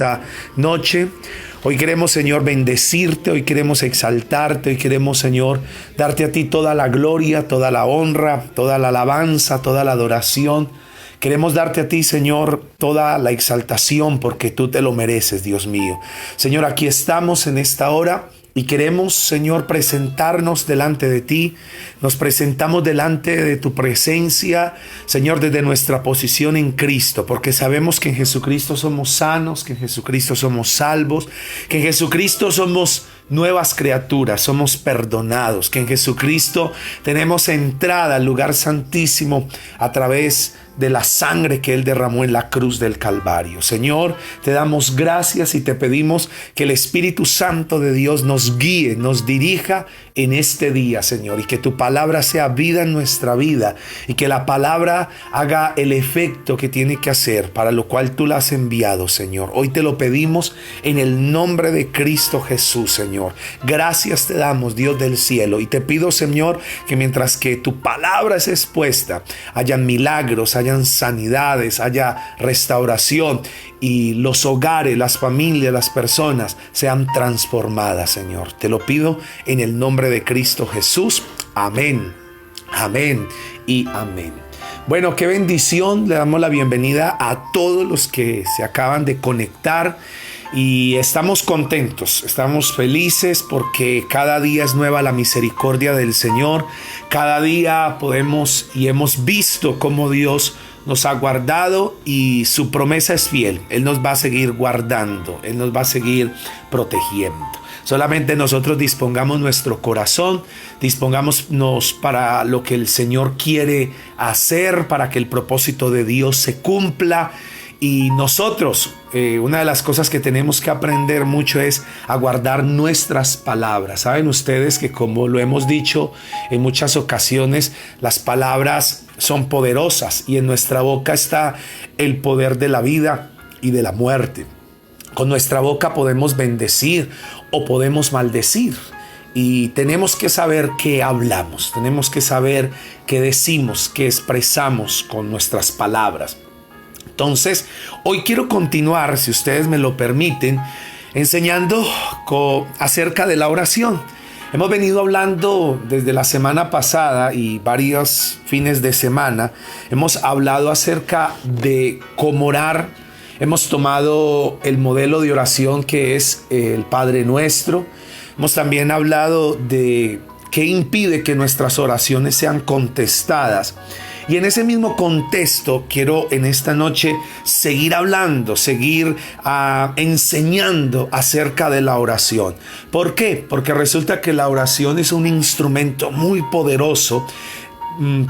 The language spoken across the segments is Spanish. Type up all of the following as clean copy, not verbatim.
esta noche. Hoy queremos, Señor, bendecirte, hoy queremos exaltarte, hoy queremos, Señor, darte a ti toda la gloria, toda la honra, toda la alabanza, toda la adoración. Queremos darte a ti, Señor, toda la exaltación porque tú te lo mereces, Dios mío. Señor, aquí estamos en esta hora y queremos, Señor, presentarnos delante de ti. Nos presentamos delante de tu presencia, Señor, desde nuestra posición en Cristo, porque sabemos que en Jesucristo somos sanos, que en Jesucristo somos salvos, que en Jesucristo somos nuevas criaturas, somos perdonados, que en Jesucristo tenemos entrada al lugar santísimo a través de la sangre que Él derramó en la cruz del Calvario. Señor, te damos gracias y te pedimos que el Espíritu Santo de Dios nos guíe, nos dirija en este día, Señor, y que tu palabra sea vida en nuestra vida y que la palabra haga el efecto que tiene que hacer, para lo cual tú la has enviado, Señor. Hoy te lo pedimos en el nombre de Cristo Jesús, Señor. Gracias te damos, Dios del cielo, y te pido, Señor, que mientras que tu palabra es expuesta, hayan milagros, hayan sanidades, haya restauración y los hogares, las familias, las personas sean transformadas, Señor. Te lo pido en el nombre de Cristo Jesús. Amén, amén y amén. Bueno, qué bendición. Le damos la bienvenida a todos los que se acaban de conectar. Y estamos contentos, estamos felices porque cada día es nueva la misericordia del Señor. Cada día podemos y hemos visto cómo Dios nos ha guardado y su promesa es fiel. Él nos va a seguir guardando, Él nos va a seguir protegiendo. Solamente nosotros dispongamos nuestro corazón, dispongámonos para lo que el Señor quiere hacer, para que el propósito de Dios se cumpla. Y nosotros, una de las cosas que tenemos que aprender mucho es a guardar nuestras palabras. Saben ustedes que, como lo hemos dicho en muchas ocasiones, las palabras son poderosas y en nuestra boca está el poder de la vida y de la muerte. Con nuestra boca podemos bendecir o podemos maldecir. Y tenemos que saber qué hablamos, tenemos que saber qué decimos, qué expresamos con nuestras palabras. Entonces, hoy quiero continuar, si ustedes me lo permiten, enseñando acerca de la oración. Hemos venido hablando desde la semana pasada y varios fines de semana. Hemos hablado acerca de cómo orar. Hemos tomado el modelo de oración que es el Padre Nuestro. Hemos también hablado de qué impide que nuestras oraciones sean contestadas. Y en ese mismo contexto quiero en esta noche seguir hablando, seguir enseñando acerca de la oración. ¿Por qué? Porque resulta que la oración es un instrumento muy poderoso,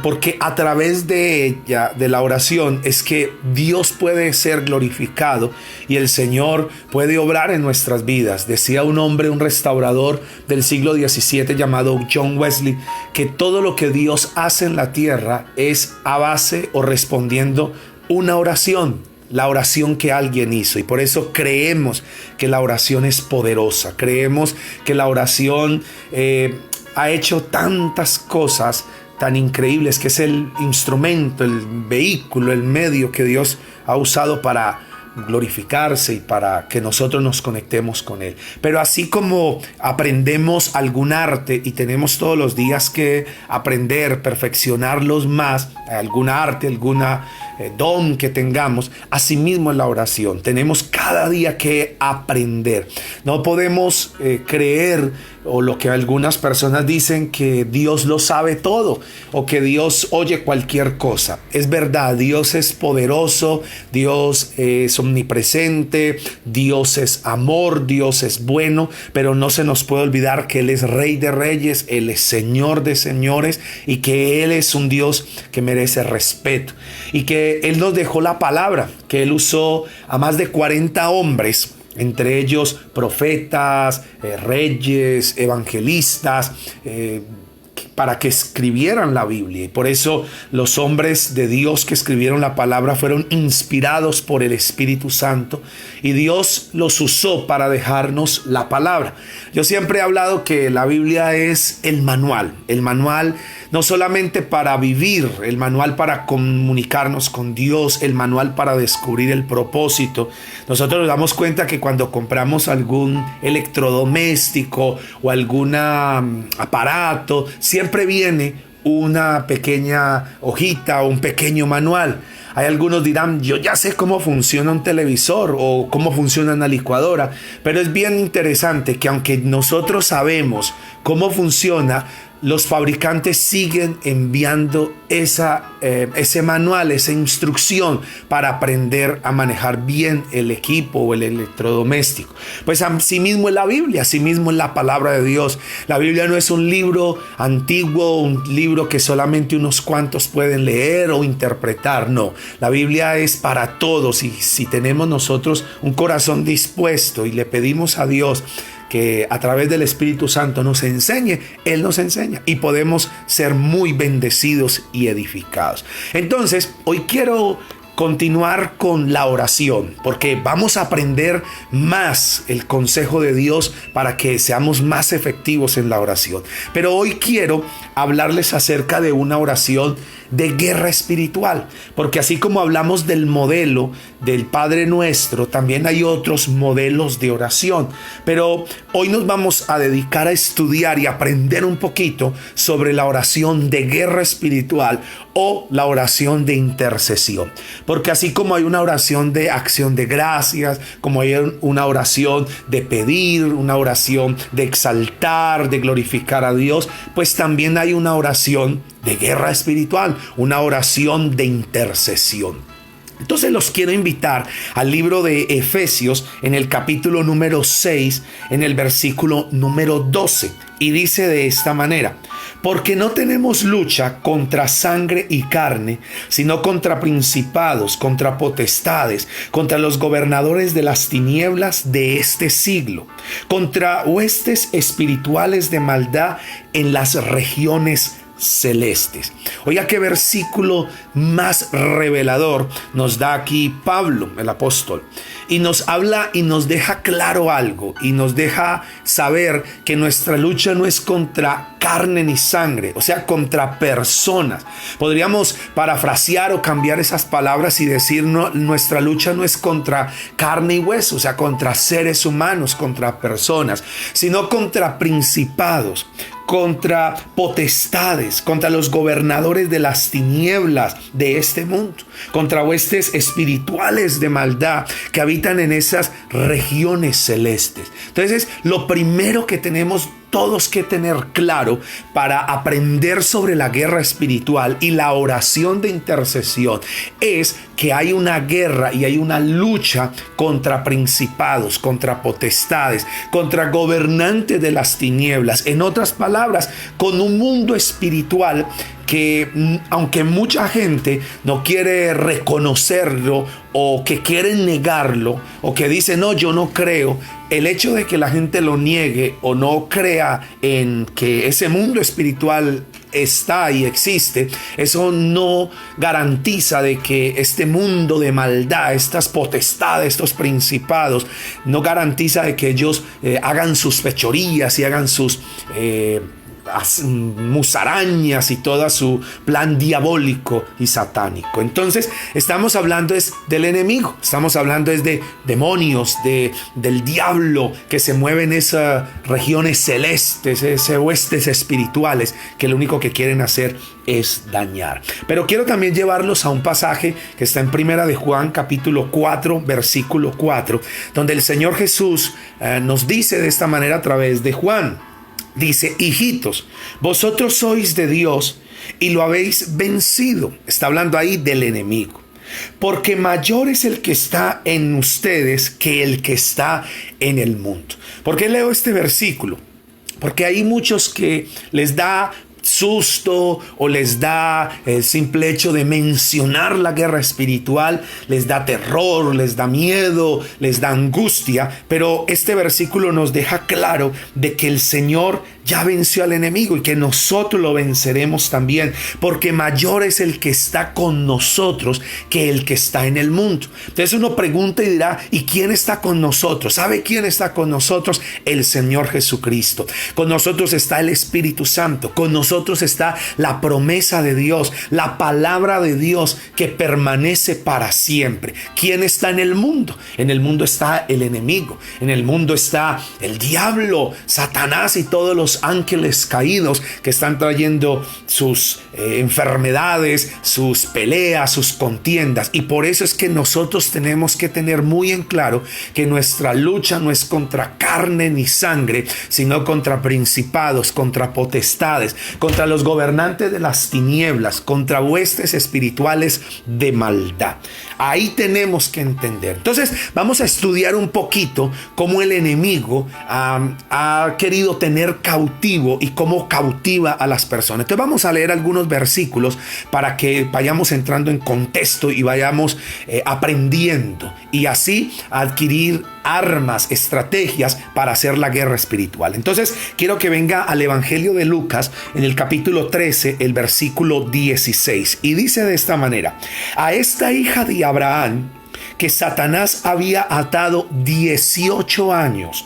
porque a través de ella, de la oración, es que Dios puede ser glorificado y el Señor puede obrar en nuestras vidas. Decía un hombre, un restaurador del siglo XVII llamado John Wesley, que todo lo que Dios hace en la tierra es a base o respondiendo una oración. La oración que alguien hizo, y por eso creemos que la oración es poderosa. Creemos que la oración ha hecho tantas cosas tan increíbles, que es el instrumento, el vehículo, el medio que Dios ha usado para glorificarse y para que nosotros nos conectemos con Él. Pero así como aprendemos algún arte y tenemos todos los días que aprender, perfeccionarlos más, algún arte, alguna don que tengamos, asimismo en la oración tenemos cada día que aprender. No podemos creer, o lo que algunas personas dicen, que Dios lo sabe todo o que Dios oye cualquier cosa. Es verdad, Dios es poderoso, Dios es omnipresente, Dios es amor, Dios es bueno, pero no se nos puede olvidar que Él es Rey de Reyes, Él es Señor de Señores y que Él es un Dios que merece respeto y que Él nos dejó la palabra, que Él usó a más de 40 hombres, entre ellos profetas, reyes, evangelistas, para que escribieran la Biblia. Y por eso los hombres de Dios que escribieron la palabra fueron inspirados por el Espíritu Santo y Dios los usó para dejarnos la palabra. Yo siempre he hablado que la Biblia es el manual no solamente para vivir, el manual para comunicarnos con Dios, el manual para descubrir el propósito. Nosotros nos damos cuenta que cuando compramos algún electrodoméstico o algún aparato, siempre viene una pequeña hojita o un pequeño manual. Hay algunos dirán, yo ya sé cómo funciona un televisor o cómo funciona una licuadora, pero es bien interesante que aunque nosotros sabemos cómo funciona, los fabricantes siguen enviando ese manual, esa instrucción para aprender a manejar bien el equipo o el electrodoméstico. Pues así mismo es la Biblia, así mismo es la palabra de Dios. La Biblia no es un libro antiguo, un libro que solamente unos cuantos pueden leer o interpretar. No, la Biblia es para todos, y si tenemos nosotros un corazón dispuesto y le pedimos a Dios que a través del Espíritu Santo nos enseñe, Él nos enseña y podemos ser muy bendecidos y edificados. Entonces, hoy quiero continuar con la oración, porque vamos a aprender más el consejo de Dios para que seamos más efectivos en la oración. Pero hoy quiero hablarles acerca de una oración de guerra espiritual, porque así como hablamos del modelo del Padre Nuestro, también hay otros modelos de oración. Pero hoy nos vamos a dedicar a estudiar y aprender un poquito sobre la oración de guerra espiritual o la oración de intercesión. Porque así como hay una oración de acción de gracias, como hay una oración de pedir, una oración de exaltar, de glorificar a Dios, pues también hay una oración de guerra espiritual, una oración de intercesión. Entonces los quiero invitar al libro de Efesios en el capítulo número 6, en el versículo número 12. Y dice de esta manera: porque no tenemos lucha contra sangre y carne, sino contra principados, contra potestades, contra los gobernadores de las tinieblas de este siglo, contra huestes espirituales de maldad en las regiones celestes. Oiga, qué versículo más revelador nos da aquí Pablo, el apóstol, y nos habla y nos deja claro algo, y nos deja saber que nuestra lucha no es contra carne ni sangre, o sea, contra personas. Podríamos parafrasear o cambiar esas palabras y decir, no, nuestra lucha no es contra carne y hueso, o sea, contra seres humanos, contra personas, sino contra principados, contra potestades, contra los gobernadores de las tinieblas de este mundo, contra huestes espirituales de maldad que habitan en esas regiones celestes. Entonces, lo primero que tenemos todos que tener claro para aprender sobre la guerra espiritual y la oración de intercesión es que hay una guerra y hay una lucha contra principados, contra potestades, contra gobernantes de las tinieblas. En otras palabras, con un mundo espiritual que, aunque mucha gente no quiere reconocerlo o que quiere negarlo o que dice no, yo no creo, el hecho de que la gente lo niegue o no crea en que ese mundo espiritual está y existe, eso no garantiza de que este mundo de maldad, estas potestades, estos principados, no garantiza de que ellos hagan sus fechorías y hagan sus musarañas y todo su plan diabólico y satánico. Entonces estamos hablando es del enemigo, estamos hablando es de demonios, del diablo que se mueve en esas regiones celestes, esas huestes espirituales que lo único que quieren hacer es dañar. Pero quiero también llevarlos a un pasaje que está en Primera de Juan capítulo 4 versículo 4, donde el Señor Jesús nos dice de esta manera a través de Juan. Dice: hijitos, vosotros sois de Dios y lo habéis vencido. Está hablando ahí del enemigo. Porque mayor es el que está en ustedes que el que está en el mundo. ¿Por qué leo este versículo? Porque hay muchos que les da susto o les da el simple hecho de mencionar la guerra espiritual, les da terror, les da miedo, les da angustia, pero este versículo nos deja claro de que el Señor ya venció al enemigo y que nosotros lo venceremos también, porque mayor es el que está con nosotros que el que está en el mundo. Entonces uno pregunta y dirá, ¿y quién está con nosotros? ¿Sabe quién está con nosotros? El Señor Jesucristo. Con nosotros está el Espíritu Santo. Con nosotros está la promesa de Dios, la palabra de Dios que permanece para siempre. ¿Quién está en el mundo? En el mundo está el enemigo. En el mundo está el diablo, Satanás y todos los ángeles caídos que están trayendo sus enfermedades, sus peleas, sus contiendas. Y por eso es que nosotros tenemos que tener muy en claro que nuestra lucha no es contra carne ni sangre, sino contra principados, contra potestades, contra los gobernantes de las tinieblas, contra huestes espirituales de maldad. Ahí tenemos que entender. Entonces vamos a estudiar un poquito cómo el enemigo ha querido tener cautivo y cómo cautiva a las personas. Entonces vamos a leer algunos versículos para que vayamos entrando en contexto y vayamos aprendiendo y así adquirir armas, estrategias para hacer la guerra espiritual. Entonces quiero que venga al Evangelio de Lucas en el capítulo 13, el versículo 16, y dice de esta manera: a esta hija de Abraham que Satanás había atado 18 años,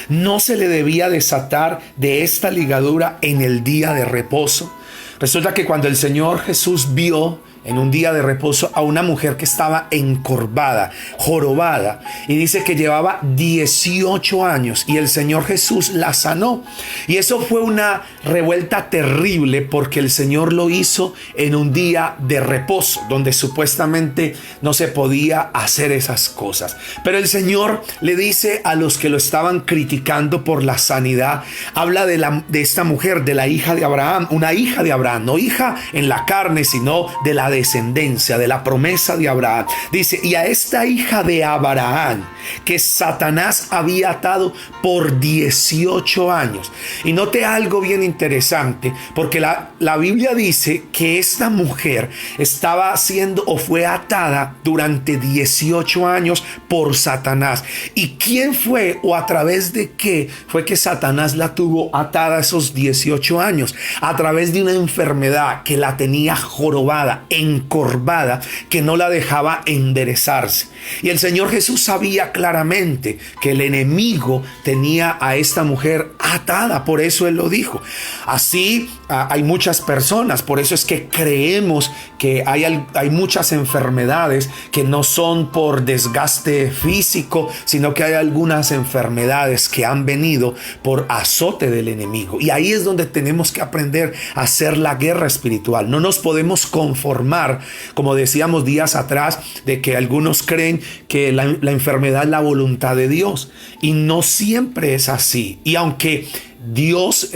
¿no se le debía desatar de esta ligadura en el día de reposo? Resulta que cuando el Señor Jesús vio en un día de reposo a una mujer que estaba encorvada, jorobada, y dice que llevaba 18 años y el Señor Jesús la sanó. Y eso fue una revuelta terrible porque el Señor lo hizo en un día de reposo donde supuestamente no se podía hacer esas cosas. Pero el Señor le dice a los que lo estaban criticando por la sanidad, habla de esta mujer, de la hija de Abraham, una hija de Abraham, no hija en la carne, sino de la descendencia, de la promesa de Abraham. Dice: y a esta hija de Abraham que Satanás había atado por 18 años. Y note algo bien interesante, porque la Biblia dice que esta mujer estaba siendo o fue atada durante 18 años por Satanás. ¿Y quién fue o a través de qué fue que Satanás la tuvo atada esos 18 años? A través de una enfermedad que la tenía jorobada, encorvada, que no la dejaba enderezarse. Y el Señor Jesús sabía claramente que el enemigo tenía a esta mujer atada, por eso Él lo dijo. Así hay muchas personas, por eso es que creemos que hay muchas enfermedades que no son por desgaste físico, sino que hay algunas enfermedades que han venido por azote del enemigo. Y ahí es donde tenemos que aprender a hacer la guerra espiritual. No nos podemos conformar, como decíamos días atrás, de que algunos creen que la enfermedad es la voluntad de Dios, y no siempre es así. Y aunque Dios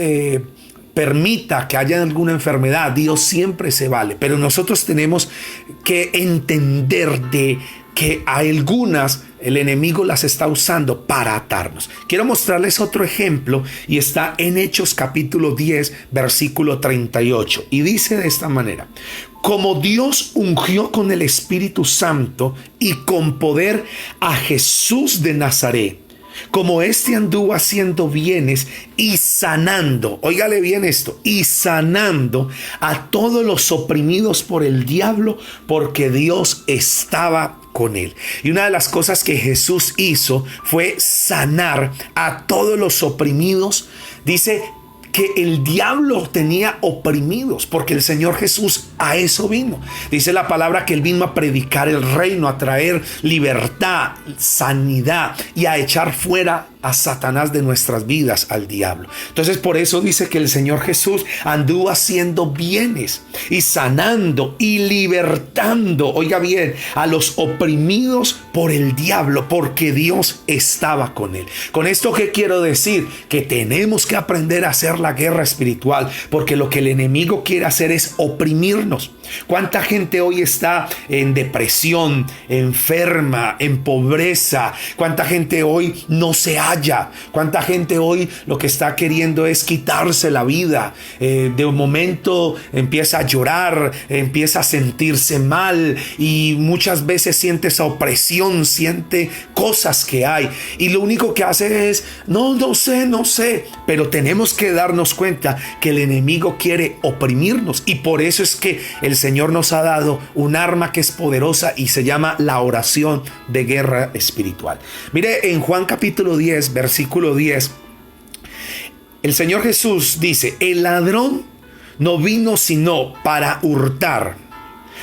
permita que haya alguna enfermedad, Dios siempre se vale, pero nosotros tenemos que entender de que a algunas el enemigo las está usando para atarnos. Quiero mostrarles otro ejemplo y está en Hechos capítulo 10 versículo 38 y dice de esta manera: como Dios ungió con el Espíritu Santo y con poder a Jesús de Nazaret, como éste anduvo haciendo bienes y sanando, óigale bien esto, y sanando a todos los oprimidos por el diablo, porque Dios estaba con él. Y una de las cosas que Jesús hizo fue sanar a todos los oprimidos. Dice que el diablo tenía oprimidos, porque el Señor Jesús a eso vino. Dice la palabra que Él vino a predicar el reino, a traer libertad, sanidad y a echar fuera a Satanás de nuestras vidas, al diablo. Entonces por eso dice que el Señor Jesús anduvo haciendo bienes y sanando y libertando, oiga bien, a los oprimidos por el diablo, porque Dios estaba con él. Con esto, ¿qué quiero decir? Que tenemos que aprender a hacer la guerra espiritual, porque lo que el enemigo quiere hacer es oprimirnos oprimirnos. ¿Cuánta gente hoy está en depresión, enferma, en pobreza? ¿Cuánta gente hoy no se halla? ¿Cuánta gente hoy lo que está queriendo es quitarse la vida? De un momento empieza a llorar, empieza a sentirse mal y muchas veces siente esa opresión, siente cosas que hay y lo único que hace es no sé, pero tenemos que darnos cuenta que el enemigo quiere oprimirnos y por eso es que el Señor nos ha dado un arma que es poderosa y se llama la oración de guerra espiritual. Mire, en Juan capítulo 10, versículo 10, el Señor Jesús dice: el ladrón no vino sino para hurtar,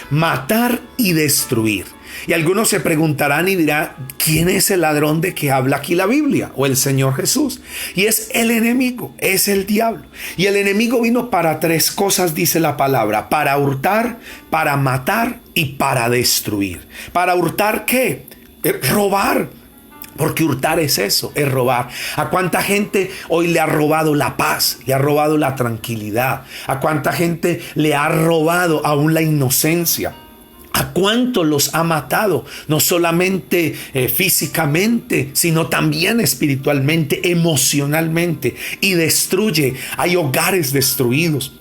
matar y destruir. Y algunos se preguntarán y dirán: ¿quién es el ladrón de que habla aquí la Biblia? O el Señor Jesús. Y es el enemigo, es el diablo. Y el enemigo vino para tres cosas, dice la palabra: para hurtar, para matar y para destruir. ¿Para hurtar qué? Robar. Porque hurtar es eso, es robar. ¿A cuánta gente hoy le ha robado la paz? Le ha robado la tranquilidad. ¿A cuánta gente le ha robado aún la inocencia? ¿A cuánto los ha matado? No solamente físicamente, sino también espiritualmente, emocionalmente. Y destruye. Hay hogares destruidos.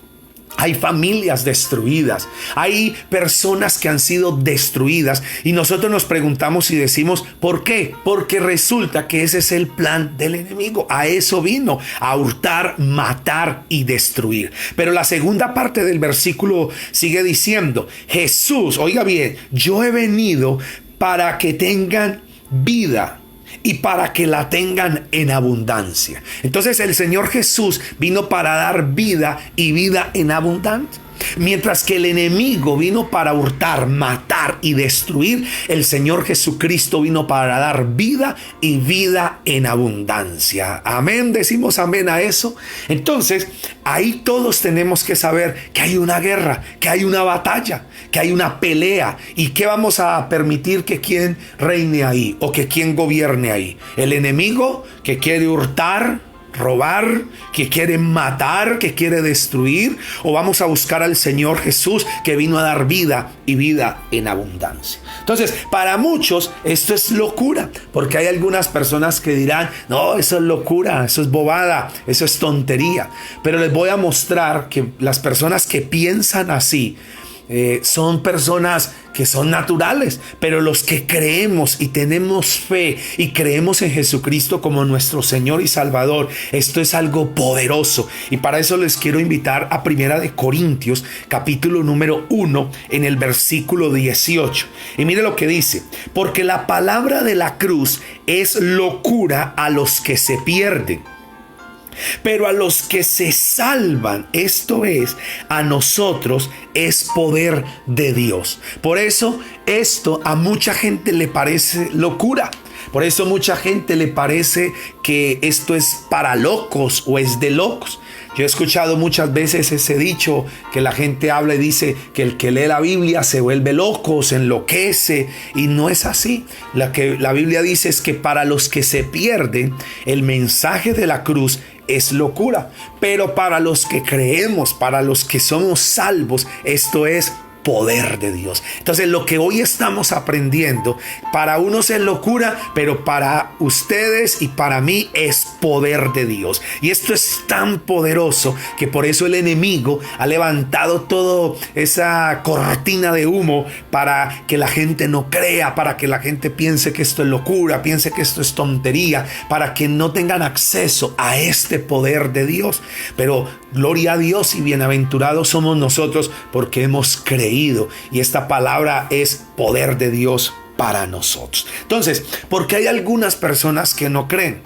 Hay familias destruidas, hay personas que han sido destruidas y nosotros nos preguntamos y decimos: ¿por qué? Porque resulta que ese es el plan del enemigo. A eso vino, a hurtar, matar y destruir. Pero la segunda parte del versículo sigue diciendo: Jesús, oiga bien, yo he venido para que tengan vida y para que la tengan en abundancia. Entonces el Señor Jesús vino para dar vida y vida en abundancia. Mientras que el enemigo vino para hurtar, matar y destruir, el Señor Jesucristo vino para dar vida y vida en abundancia. Amén, decimos amén a eso. Entonces, ahí todos tenemos que saber que hay una guerra, que hay una batalla, que hay una pelea. ¿Y qué vamos a permitir que quien reine ahí o que quien gobierne ahí? El enemigo que quiere hurtar, robar, que quiere matar, que quiere destruir, o vamos a buscar al Señor Jesús que vino a dar vida y vida en abundancia. Entonces, para muchos esto es locura, porque hay algunas personas que dirán: no, eso es locura, eso es bobada, eso es tontería. Pero les voy a mostrar que las personas que piensan así son personas que son naturales, pero los que creemos y tenemos fe y creemos en Jesucristo como nuestro Señor y Salvador, esto es algo poderoso. Y para eso les quiero invitar a Primera de Corintios, capítulo número 1, en el versículo 18. Y mire lo que dice: porque la palabra de la cruz es locura a los que se pierden, pero a los que se salvan, esto es, a nosotros, es poder de Dios. Por eso esto a mucha gente le parece locura. Por eso mucha gente le parece que esto es para locos o es de locos. Yo he escuchado muchas veces ese dicho que la gente habla y dice que el que lee la Biblia se vuelve loco, se enloquece, y no es así. Lo que la Biblia dice es que para los que se pierden, el mensaje de la cruz es locura, pero para los que creemos, para los que somos salvos, esto es poder de Dios. Entonces, lo que hoy estamos aprendiendo, para unos es locura, pero para ustedes y para mí es poder de Dios. Y esto es tan poderoso que por eso el enemigo ha levantado toda esa cortina de humo para que la gente no crea, para que la gente piense que esto es locura, piense que esto es tontería, para que no tengan acceso a este poder de Dios. Pero gloria a Dios y bienaventurados somos nosotros porque hemos creído. Y esta palabra es poder de Dios para nosotros. Entonces, ¿por qué hay algunas personas que no creen?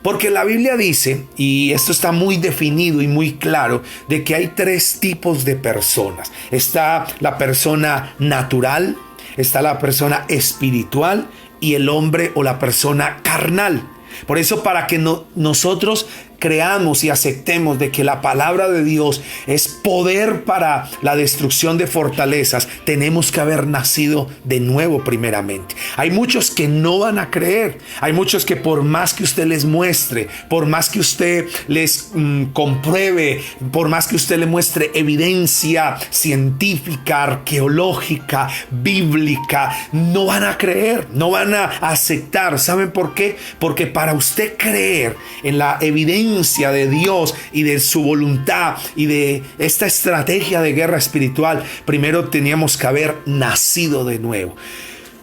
Porque la Biblia dice, y esto está muy definido y muy claro, de que hay tres tipos de personas. Está la persona natural, está la persona espiritual y el hombre o la persona carnal. Por eso, para que nosotros creamos y aceptemos de que la palabra de Dios es poder para la destrucción de fortalezas, tenemos que haber nacido de nuevo primeramente. Hay muchos que no van a creer. Hay muchos que por más que usted les muestre, por más que usted les compruebe, por más que usted le muestre evidencia científica, arqueológica, bíblica, no van a creer, no van a aceptar. ¿Saben por qué? Porque para usted creer en la evidencia de Dios y de su voluntad y de esta estrategia de guerra espiritual, primero teníamos que haber nacido de nuevo.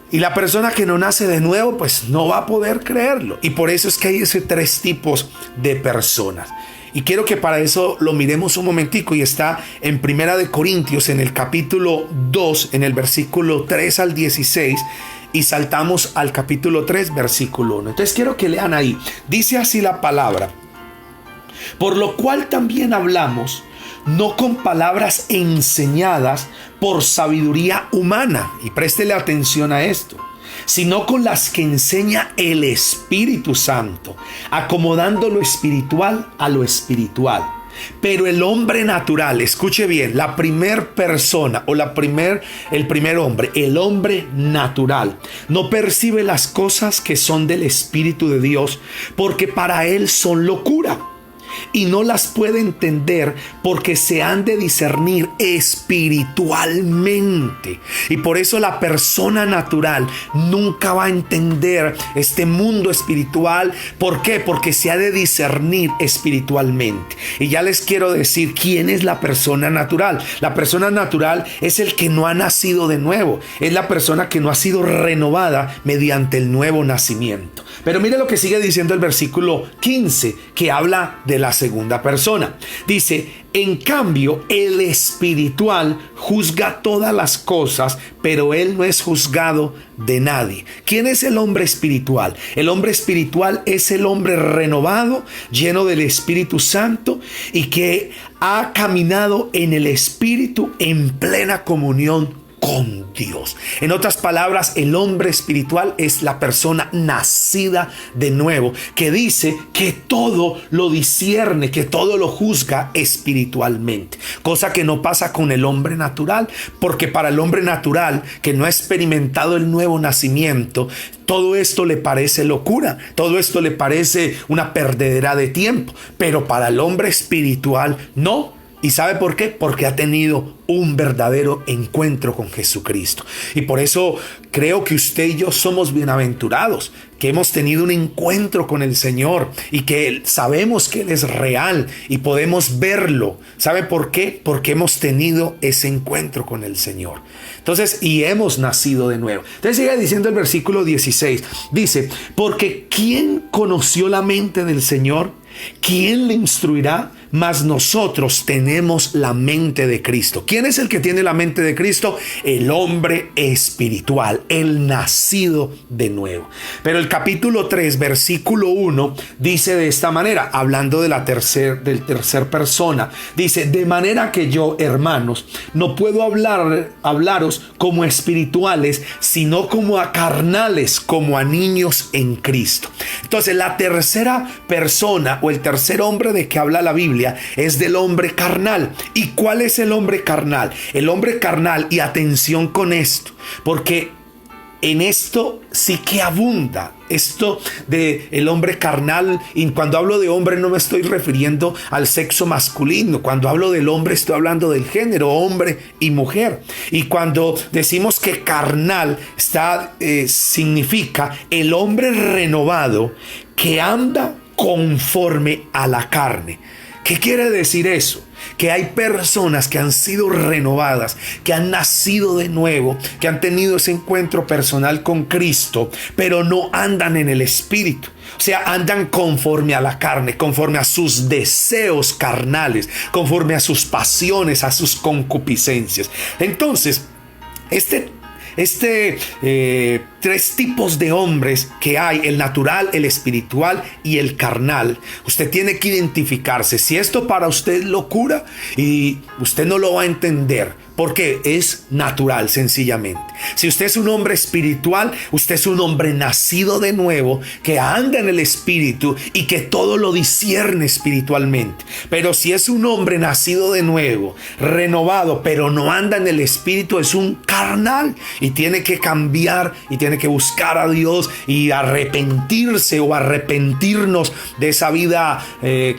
Y la persona que no nace de nuevo, pues no va a poder creerlo. Y por eso es que hay esos tres tipos de personas. Y quiero que para eso lo miremos un momentico, y está en Primera de Corintios, en el capítulo 2, en el versículo 3 al 16, y saltamos al capítulo 3, versículo 1. Entonces quiero que lean ahí. Dice así la palabra: por lo cual también hablamos, no con palabras enseñadas por sabiduría humana, y préstele atención a esto, sino con las que enseña el Espíritu Santo, acomodando lo espiritual a lo espiritual. Pero el hombre natural, escuche bien, la primer persona o el primer hombre, el hombre natural, no percibe las cosas que son del Espíritu de Dios, porque para él son locura, y no las puede entender porque se han de discernir espiritualmente. Y por eso la persona natural nunca va a entender este mundo espiritual. ¿Por qué? Porque se ha de discernir espiritualmente. Y ya les quiero decir quién es la persona natural. La persona natural es el que no ha nacido de nuevo. Es la persona que no ha sido renovada mediante el nuevo nacimiento. Pero mire lo que sigue diciendo el versículo 15, que habla de la segunda persona. Dice: en cambio, el espiritual juzga todas las cosas, pero él no es juzgado de nadie. ¿Quién es el hombre espiritual? El hombre espiritual es el hombre renovado, lleno del Espíritu Santo, y que ha caminado en el Espíritu en plena comunión con Dios. En otras palabras, el hombre espiritual es la persona nacida de nuevo, que dice que todo lo discierne, que todo lo juzga espiritualmente, cosa que no pasa con el hombre natural, porque para el hombre natural que no ha experimentado el nuevo nacimiento, todo esto le parece locura, todo esto le parece una perdedera de tiempo, pero para el hombre espiritual no. ¿Y sabe por qué? Porque ha tenido un verdadero encuentro con Jesucristo. Y por eso creo que usted y yo somos bienaventurados, que hemos tenido un encuentro con el Señor y que sabemos que Él es real y podemos verlo. ¿Sabe por qué? Porque hemos tenido ese encuentro con el Señor. Entonces, y hemos nacido de nuevo. Entonces sigue diciendo el versículo 16. Dice: porque ¿quién conoció la mente del Señor? ¿Quién le instruirá? Mas nosotros tenemos la mente de Cristo. ¿Quién es el que tiene la mente de Cristo? El hombre espiritual, el nacido de nuevo. Pero el capítulo 3, versículo 1, dice de esta manera, hablando de del tercer persona. Dice: de manera que yo, hermanos, no puedo hablaros como espirituales, sino como a carnales, como a niños en Cristo. Entonces, la tercera persona o el tercer hombre de que habla la Biblia es del hombre carnal. ¿Y cuál es el hombre carnal? El hombre carnal, y atención con esto, porque en esto sí que abunda esto de el hombre carnal. Y cuando hablo de hombre no me estoy refiriendo al sexo masculino. Cuando hablo del hombre estoy hablando del género hombre y mujer. Y cuando decimos que carnal significa el hombre renovado que anda conforme a la carne. ¿Qué quiere decir eso? Que hay personas que han sido renovadas, que han nacido de nuevo, que han tenido ese encuentro personal con Cristo, pero no andan en el Espíritu. O sea, andan conforme a la carne, conforme a sus deseos carnales, conforme a sus pasiones, a sus concupiscencias. Entonces, este tres tipos de hombres que hay: el natural, el espiritual y el carnal. Usted tiene que identificarse. Si esto para usted es locura y usted no lo va a entender, porque es natural, sencillamente. Si usted es un hombre espiritual, usted es un hombre nacido de nuevo, que anda en el espíritu y que todo lo discierne espiritualmente. Pero si es un hombre nacido de nuevo, renovado, pero no anda en el espíritu, es un carnal y tiene que cambiar y tiene que buscar a Dios y arrepentirse o arrepentirnos de esa vida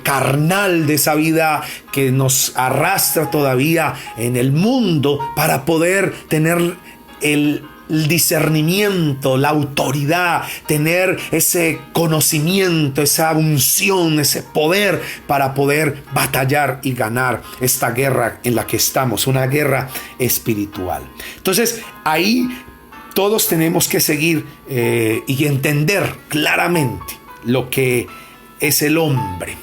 carnal, de esa vida que nos arrastra todavía en el mundo, para poder tener el discernimiento, la autoridad, tener ese conocimiento, esa unción, ese poder para poder batallar y ganar esta guerra en la que estamos, una guerra espiritual. Entonces, ahí todos tenemos que seguir y entender claramente lo que es el hombre.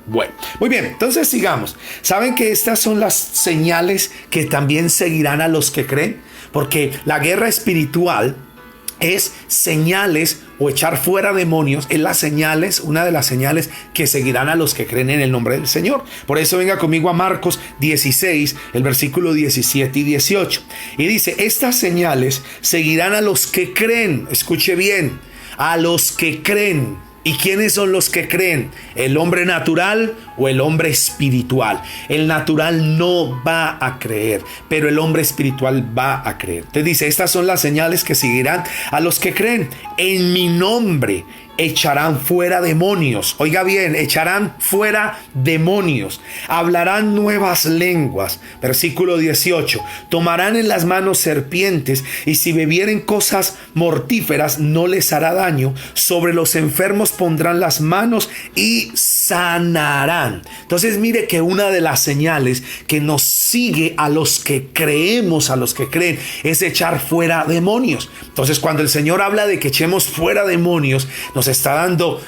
Bueno, muy bien, entonces sigamos. ¿Saben que estas son las señales que también seguirán a los que creen? Porque la guerra espiritual es señales o echar fuera demonios, es las señales, una de las señales que seguirán a los que creen en el nombre del Señor. Por eso venga conmigo a Marcos 16, el versículo 17 y 18. Y dice: estas señales seguirán a los que creen. Escuche bien, a los que creen. ¿Y quiénes son los que creen? ¿El hombre natural o el hombre espiritual? El natural no va a creer, pero el hombre espiritual va a creer. Te dice: estas son las señales que seguirán a los que creen. En mi nombre echarán fuera demonios. Oiga bien, echarán fuera demonios. Hablarán nuevas lenguas. Versículo 18. Tomarán en las manos serpientes, y si bebieren cosas mortíferas no les hará daño. Sobre los enfermos pondrán las manos y sanarán. Entonces mire que una de las señales que nos sigue a los que creemos, a los que creen, es echar fuera demonios. Entonces cuando el Señor habla de que echemos fuera demonios, nos está dando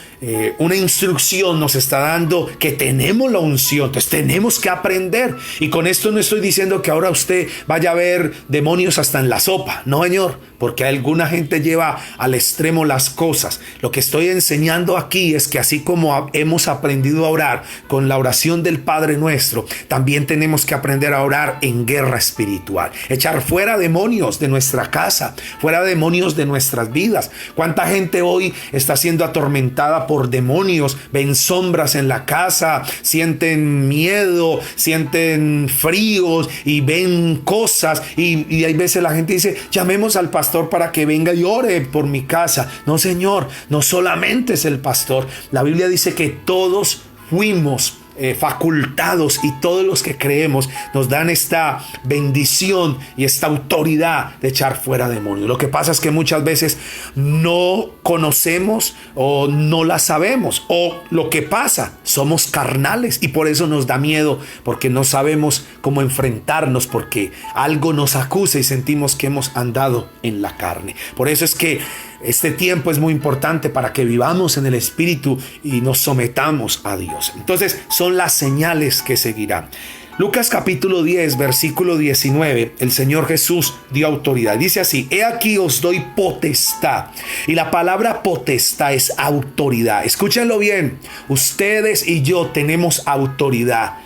una instrucción, nos está dando que tenemos la unción. Entonces tenemos que aprender. Y con esto no estoy diciendo que ahora usted vaya a ver demonios hasta en la sopa. No, señor, porque alguna gente lleva al extremo las cosas. Lo que estoy enseñando aquí es que así como hemos aprendido a orar con la oración del Padre Nuestro, también tenemos que aprender a orar en guerra espiritual. Echar fuera demonios de nuestra casa, fuera demonios de nuestras vidas. ¿Cuánta gente hoy está siendo atormentada por demonios? Ven sombras en la casa, sienten miedo, sienten fríos y ven cosas, y hay veces la gente dice: llamemos al pastor para que venga y ore por mi casa. No, señor, no solamente es el pastor. La Biblia dice que todos fuimos facultados, y todos los que creemos nos dan esta bendición y esta autoridad de echar fuera demonios. Lo que pasa es que muchas veces no conocemos o no la sabemos, o lo que pasa, somos carnales y por eso nos da miedo, porque no sabemos cómo enfrentarnos, porque algo nos acusa y sentimos que hemos andado en la carne. Por eso es que este tiempo es muy importante para que vivamos en el Espíritu y nos sometamos a Dios. Entonces son las señales que seguirán. Lucas capítulo 10, versículo 19, el Señor Jesús dio autoridad. Dice así: he aquí os doy potestad. Y la palabra potestad es autoridad. Escúchenlo bien, ustedes y yo tenemos autoridad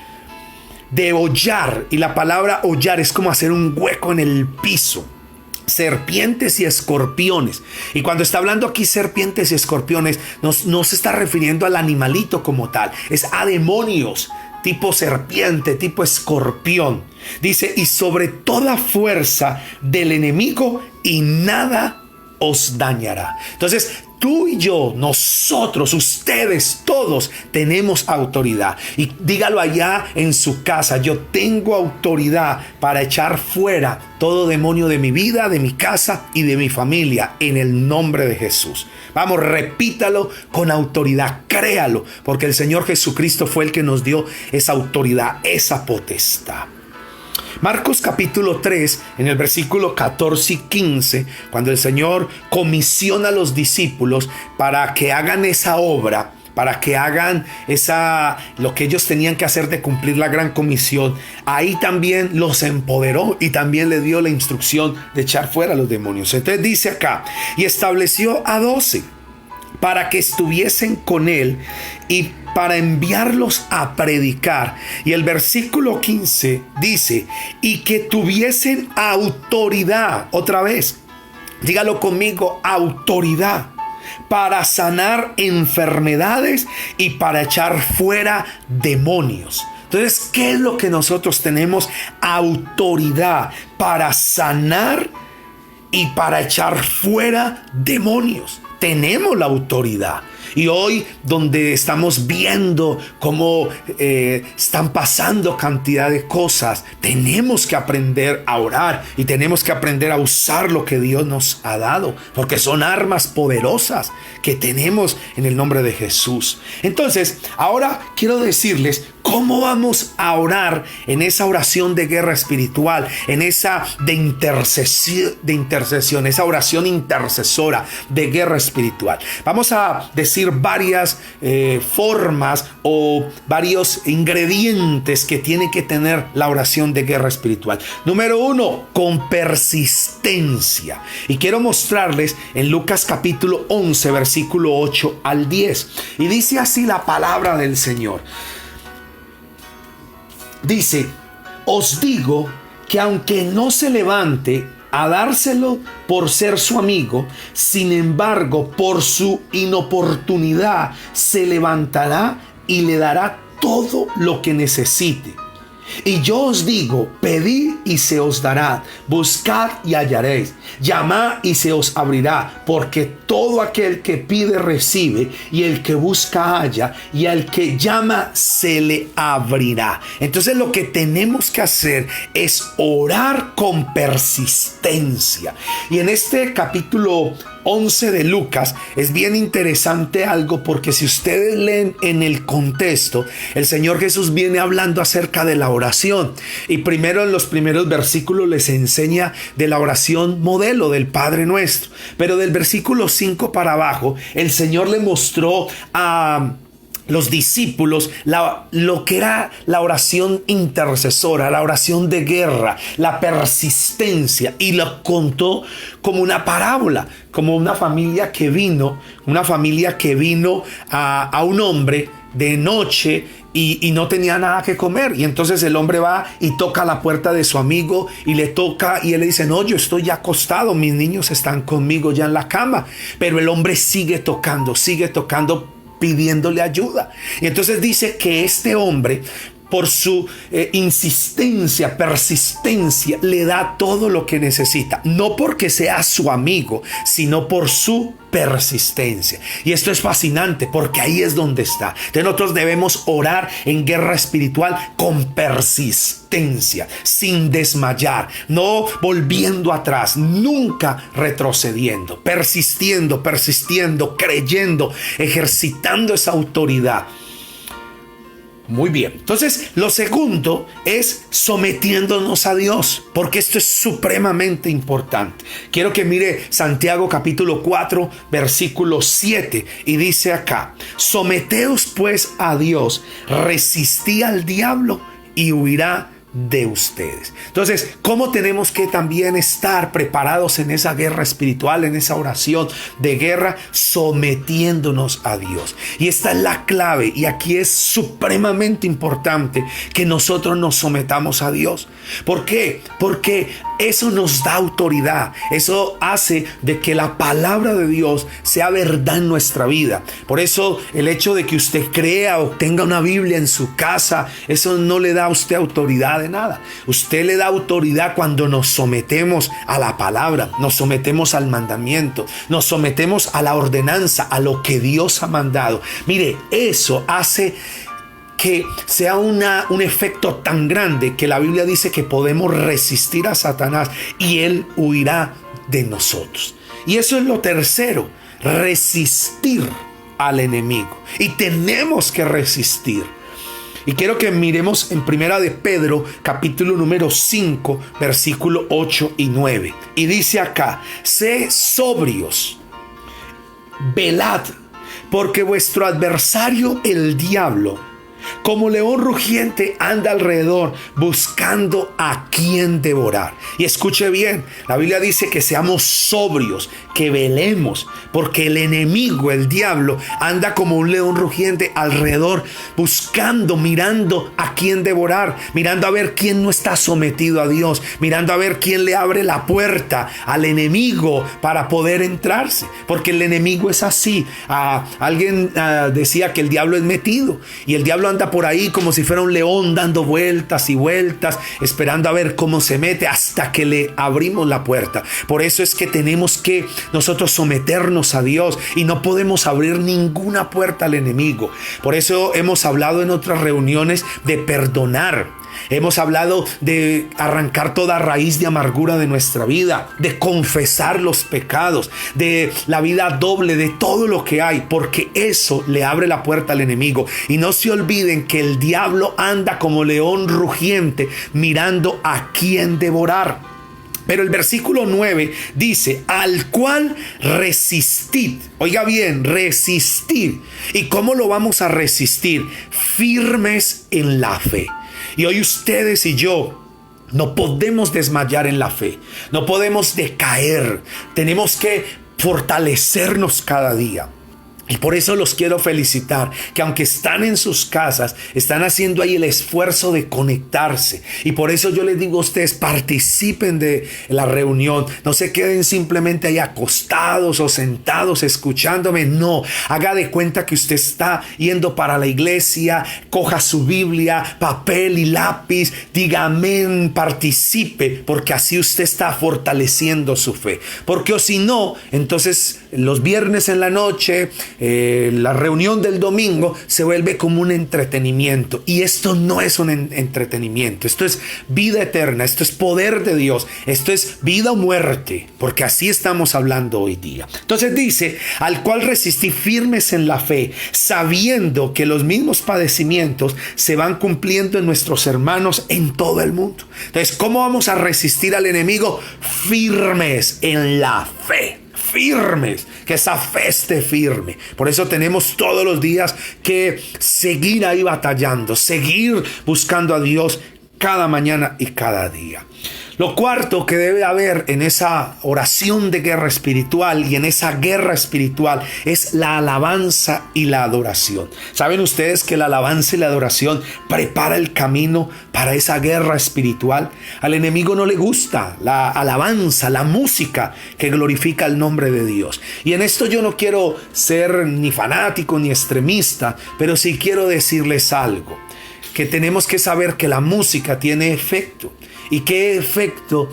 de hollar. Y la palabra hollar es como hacer un hueco en el piso. Serpientes y escorpiones. Y cuando está hablando aquí serpientes y escorpiones, no se está refiriendo al animalito como tal, es a demonios tipo serpiente, tipo escorpión. Dice: y sobre toda fuerza del enemigo, y nada os dañará. Entonces tú y yo, nosotros, ustedes, todos tenemos autoridad. Y dígalo allá en su casa: yo tengo autoridad para echar fuera todo demonio de mi vida, de mi casa y de mi familia, en el nombre de Jesús. Vamos, repítalo con autoridad, créalo, porque el Señor Jesucristo fue el que nos dio esa autoridad, esa potestad. Marcos capítulo 3, en el versículo 14 y 15, cuando el Señor comisiona a los discípulos para que hagan esa obra, para que hagan lo que ellos tenían que hacer de cumplir la gran comisión, ahí también los empoderó y también le dio la instrucción de echar fuera a los demonios. Entonces dice acá, y estableció a 12 para que estuviesen con él y para enviarlos a predicar. Y el versículo 15 dice, y que tuviesen autoridad, otra vez, dígalo conmigo, autoridad, para sanar enfermedades y para echar fuera demonios. Entonces, ¿qué es lo que nosotros tenemos? Autoridad para sanar y para echar fuera demonios. Tenemos la autoridad. Y hoy, donde estamos viendo cómo están pasando cantidad de cosas, tenemos que aprender a orar y tenemos que aprender a usar lo que Dios nos ha dado, porque son armas poderosas que tenemos en el nombre de Jesús. Entonces, ahora quiero decirles cómo vamos a orar en esa oración de guerra espiritual, en esa de intercesión, esa oración intercesora de guerra espiritual. Vamos a decir varias formas o varios ingredientes que tiene que tener la oración de guerra espiritual. Número 1, con persistencia. Y quiero mostrarles en Lucas capítulo 11, versículo 8 al 10. Y dice así la palabra del Señor. Dice, os digo que aunque no se levante a dárselo por ser su amigo, sin embargo, por su inoportunidad se levantará y le dará todo lo que necesite. Y yo os digo, pedid y se os dará, buscad y hallaréis, llamad y se os abrirá, porque todo aquel que pide recibe, y el que busca halla, y al que llama se le abrirá. Entonces lo que tenemos que hacer es orar con persistencia. Y en este capítulo 11 de Lucas es bien interesante algo, porque si ustedes leen en el contexto, el Señor Jesús viene hablando acerca de la oración, y primero en los primeros versículos les enseña de la oración modelo del Padre Nuestro, pero del versículo 5 para abajo el Señor le mostró a los discípulos lo que era la oración intercesora, la oración de guerra, la persistencia, y lo contó como una parábola, como una familia que vino a un hombre de noche y no tenía nada que comer, y entonces el hombre va y toca la puerta de su amigo y le toca, y él le dice, no, yo estoy ya acostado, mis niños están conmigo ya en la cama, pero el hombre sigue tocando, pidiéndole ayuda. Y entonces dice que este hombre, por su insistencia, persistencia, le da todo lo que necesita, no porque sea su amigo, sino por su persistencia. Y esto es fascinante, porque ahí es donde está. Entonces nosotros debemos orar en guerra espiritual con persistencia, sin desmayar, no volviendo atrás, nunca retrocediendo, persistiendo, creyendo, ejercitando esa autoridad. Muy bien. Entonces, lo segundo es sometiéndonos a Dios, porque esto es supremamente importante. Quiero que mire Santiago capítulo 4, versículo 7, y dice acá, someteos pues a Dios, resistid al diablo y huirá de ustedes. Entonces, ¿cómo tenemos que también estar preparados en esa guerra espiritual, en esa oración de guerra? Sometiéndonos a Dios. Y esta es la clave, y aquí es supremamente importante que nosotros nos sometamos a Dios. ¿Por qué? Porque eso nos da autoridad, eso hace de que la palabra de Dios sea verdad en nuestra vida. Por eso el hecho de que usted crea o tenga una Biblia en su casa, eso no le da a usted autoridad de nada. Usted le da autoridad cuando nos sometemos a la palabra, nos sometemos al mandamiento, nos sometemos a la ordenanza, a lo que Dios ha mandado. Mire, eso hace que sea un efecto tan grande que la Biblia dice que podemos resistir a Satanás y él huirá de nosotros. Y eso es lo tercero, resistir al enemigo. Y tenemos que resistir. Y quiero que miremos en Primera de Pedro, capítulo número 5, versículo 8 y 9. Y dice acá, sé sobrios, velad, Porque vuestro adversario, el diablo, como león rugiente, anda alrededor buscando a quien devorar. Y escuche bien, la Biblia dice que seamos sobrios, que velemos, porque el enemigo, el diablo, anda como un león rugiente alrededor buscando, mirando a quien devorar, mirando a ver quién no está sometido a Dios, mirando a ver quién le abre la puerta al enemigo para poder entrarse, porque el enemigo es así. Alguien decía que el diablo es metido, y el diablo anda por ahí como si fuera un león dando vueltas y vueltas, esperando a ver cómo se mete hasta que le abrimos la puerta. Por eso es que tenemos que nosotros someternos a Dios y no podemos abrir ninguna puerta al enemigo. Por eso hemos hablado en otras reuniones de perdonar. Hemos hablado de arrancar toda raíz de amargura de nuestra vida, de confesar los pecados, de la vida doble, de todo lo que hay, porque eso le abre la puerta al enemigo. Y no se olviden que el diablo anda como león rugiente mirando a quién devorar. Pero el versículo 9 dice, al cual resistid. Oiga bien, resistir. ¿Y cómo lo vamos a resistir? Firmes en la fe. Y hoy ustedes y yo no podemos desmayar en la fe. No podemos decaer. Tenemos que fortalecernos cada día. Y por eso los quiero felicitar, que aunque están en sus casas, están haciendo ahí el esfuerzo de conectarse. Y por eso yo les digo a ustedes, participen de la reunión. No se queden simplemente ahí acostados o sentados escuchándome. No, haga de cuenta que usted está yendo para la iglesia. Coja su Biblia, papel y lápiz. Diga amén, participe, porque así usted está fortaleciendo su fe. Porque o si no, entonces los viernes en la noche, la reunión del domingo se vuelve como un entretenimiento, y esto no es un entretenimiento. Esto es vida eterna, esto es poder de Dios, esto es vida o muerte, porque así estamos hablando hoy día. Entonces dice, al cual resistí firmes en la fe, sabiendo que los mismos padecimientos se van cumpliendo en nuestros hermanos en todo el mundo. Entonces, ¿cómo vamos a resistir al enemigo? Firmes en la fe. Firmes, que esa fe esté firme. Por eso tenemos todos los días que seguir ahí batallando, seguir buscando a Dios cada mañana y cada día. Lo cuarto que debe haber en esa oración de guerra espiritual y en esa guerra espiritual es la alabanza y la adoración. ¿Saben ustedes que la alabanza y la adoración prepara el camino para esa guerra espiritual? Al enemigo no le gusta la alabanza, la música que glorifica el nombre de Dios. Y en esto yo no quiero ser ni fanático ni extremista, pero sí quiero decirles algo, que tenemos que saber que la música tiene efecto. ¿Y qué efecto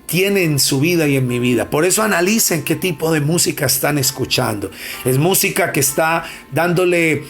tiene en su vida y en mi vida? Por eso analicen qué tipo de música están escuchando. ¿Es música que está dándole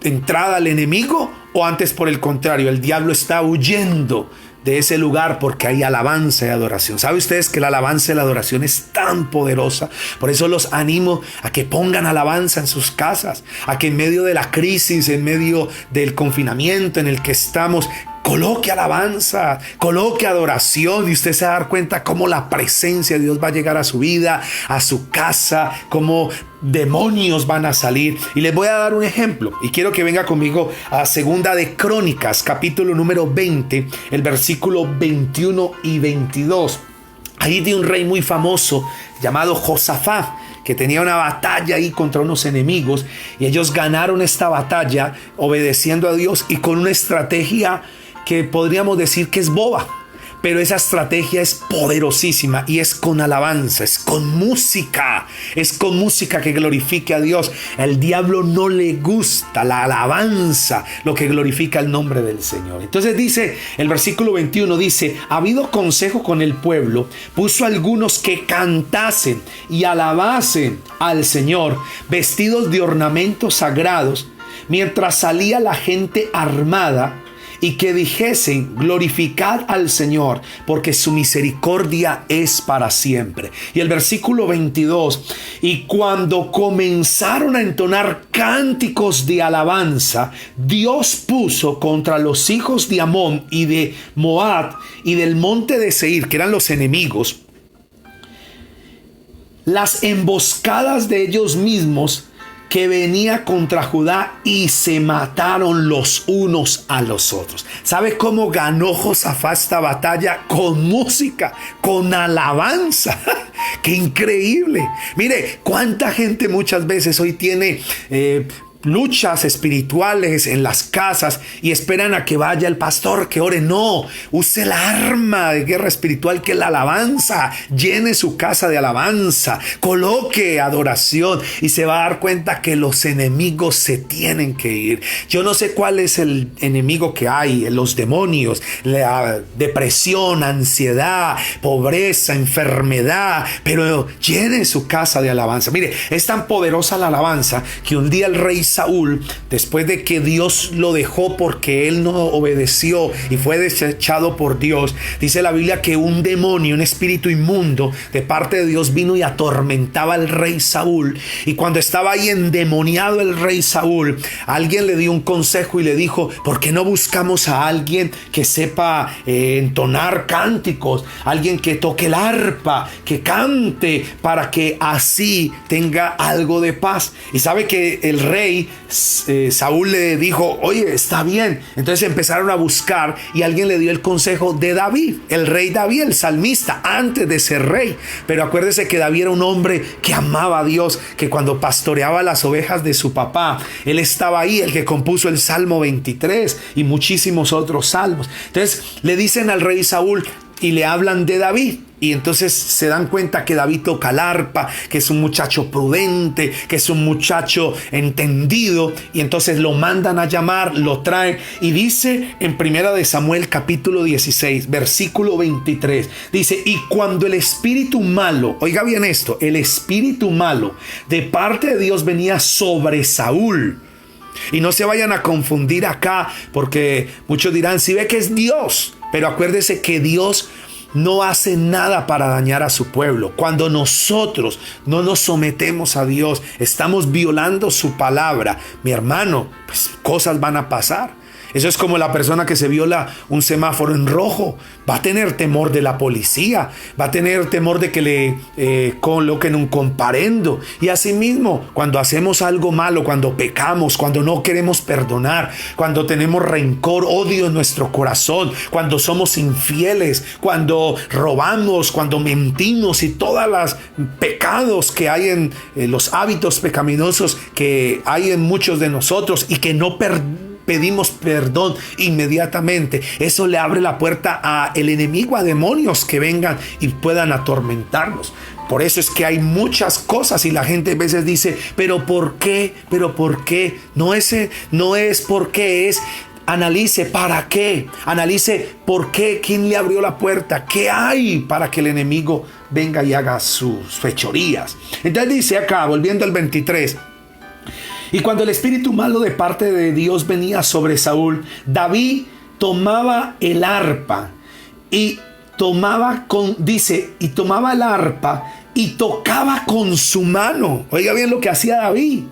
entrada al enemigo? ¿O antes, por el contrario, el diablo está huyendo de ese lugar porque hay alabanza y adoración? ¿Saben ustedes que la alabanza y la adoración es tan poderosa? Por eso los animo a que pongan alabanza en sus casas, a que en medio de la crisis, en medio del confinamiento en el que estamos, coloque alabanza, coloque adoración, y usted se va a dar cuenta cómo la presencia de Dios va a llegar a su vida, a su casa, cómo demonios van a salir. Y les voy a dar un ejemplo, y quiero que venga conmigo a Segunda de Crónicas, capítulo número 20, el versículo 21 y 22. Ahí de un rey muy famoso llamado Josafat, que tenía una batalla ahí contra unos enemigos, y ellos ganaron esta batalla obedeciendo a Dios y con una estrategia que podríamos decir que es boba, pero esa estrategia es poderosísima, y es con alabanza, es con música que glorifique a Dios. El diablo no le gusta la alabanza, lo que glorifica el nombre del Señor. Entonces dice, el versículo 21 dice, habido consejo con el pueblo, puso algunos que cantasen y alabasen al Señor, vestidos de ornamentos sagrados, mientras salía la gente armada, y que dijesen, glorificad al Señor, porque su misericordia es para siempre. Y el versículo 22, y cuando comenzaron a entonar cánticos de alabanza, Dios puso contra los hijos de Amón y de Moab y del monte de Seir, que eran los enemigos, las emboscadas de ellos mismos que venía contra Judá y se mataron los unos a los otros. ¿Sabe cómo ganó Josafat esta batalla? Con música, con alabanza. ¡Qué increíble! Mire, cuánta gente muchas veces hoy tiene luchas espirituales en las casas y esperan a que vaya el pastor que ore. No, use la arma de guerra espiritual que es la alabanza. Llene su casa de alabanza, coloque adoración y se va a dar cuenta que los enemigos se tienen que ir. Yo no sé cuál es el enemigo que hay, los demonios, la depresión, ansiedad, pobreza, enfermedad, pero llene su casa de alabanza. Mire, es tan poderosa la alabanza que un día el rey Saúl, después de que Dios lo dejó porque él no obedeció y fue desechado por Dios, dice la Biblia que un demonio, un espíritu inmundo de parte de Dios vino y atormentaba al rey Saúl. Y cuando estaba ahí endemoniado el rey Saúl, alguien le dio un consejo y le dijo: ¿por qué no buscamos a alguien que sepa entonar cánticos, alguien que toque el arpa, que cante, para que así tenga algo de paz? Y sabe que el rey Saúl le dijo: oye, está bien. Entonces empezaron a buscar y alguien le dio el consejo de David, el rey David, el salmista, antes de ser rey. Pero acuérdese que David era un hombre que amaba a Dios, que cuando pastoreaba las ovejas de su papá, él estaba ahí, el que compuso el Salmo 23 y muchísimos otros salmos. Entonces le dicen al rey Saúl y le hablan de David. Y entonces se dan cuenta que David toca el arpa, que es un muchacho prudente, que es un muchacho entendido. Y entonces lo mandan a llamar, lo traen. Y dice en 1 Samuel capítulo 16, versículo 23. Dice: y cuando el espíritu malo, oiga bien esto, el espíritu malo de parte de Dios venía sobre Saúl. Y no se vayan a confundir acá, porque muchos dirán: si ve que es Dios. Pero acuérdese que Dios no hace nada para dañar a su pueblo. Cuando nosotros no nos sometemos a Dios, estamos violando su palabra, mi hermano, pues cosas van a pasar. Eso es como la persona que se viola un semáforo en rojo. Va a tener temor de la policía, va a tener temor de que le coloquen un comparendo. Y asimismo, cuando hacemos algo malo, cuando pecamos, cuando no queremos perdonar, cuando tenemos rencor, odio en nuestro corazón, cuando somos infieles, cuando robamos, cuando mentimos y todos los pecados que hay en los hábitos pecaminosos que hay en muchos de nosotros y que no pedimos perdón inmediatamente, eso le abre la puerta a el enemigo, a demonios que vengan y puedan atormentarnos. Por eso es que hay muchas cosas y la gente a veces dice: ¿pero por qué? ¿Pero por qué? No es por qué, es analice para qué, analice por qué, quién le abrió la puerta, qué hay para que el enemigo venga y haga sus fechorías. Entonces dice acá, volviendo al 23: y cuando el espíritu malo de parte de Dios venía sobre Saúl, David tomaba el arpa y tomaba el arpa y tocaba con su mano. Oiga bien lo que hacía David.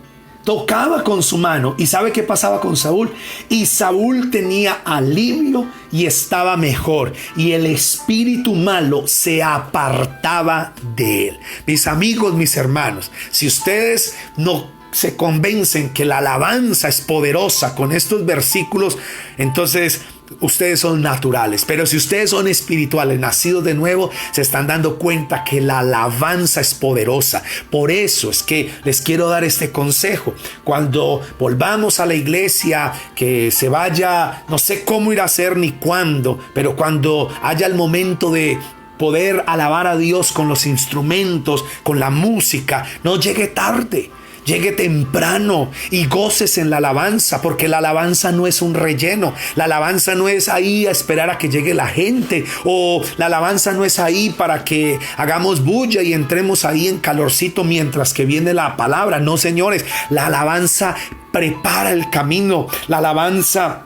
Tocaba con su mano. ¿Y sabe qué pasaba con Saúl? Y Saúl tenía alivio y estaba mejor. Y el espíritu malo se apartaba de él. Mis amigos, mis hermanos, si ustedes no se convencen que la alabanza es poderosa con estos versículos, entonces ustedes son naturales. Pero si ustedes son espirituales, nacidos de nuevo, se están dando cuenta que la alabanza es poderosa. Por eso es que les quiero dar este consejo. Cuando volvamos a la iglesia, que se vaya, no sé cómo ir a hacer ni cuándo, pero cuando haya el momento de poder alabar a Dios con los instrumentos, con la música, no llegue tarde. Llegue temprano y goces en la alabanza, porque la alabanza no es un relleno. La alabanza no es ahí a esperar a que llegue la gente, o la alabanza no es ahí para que hagamos bulla y entremos ahí en calorcito mientras que viene la palabra. No, señores, la alabanza prepara el camino. La alabanza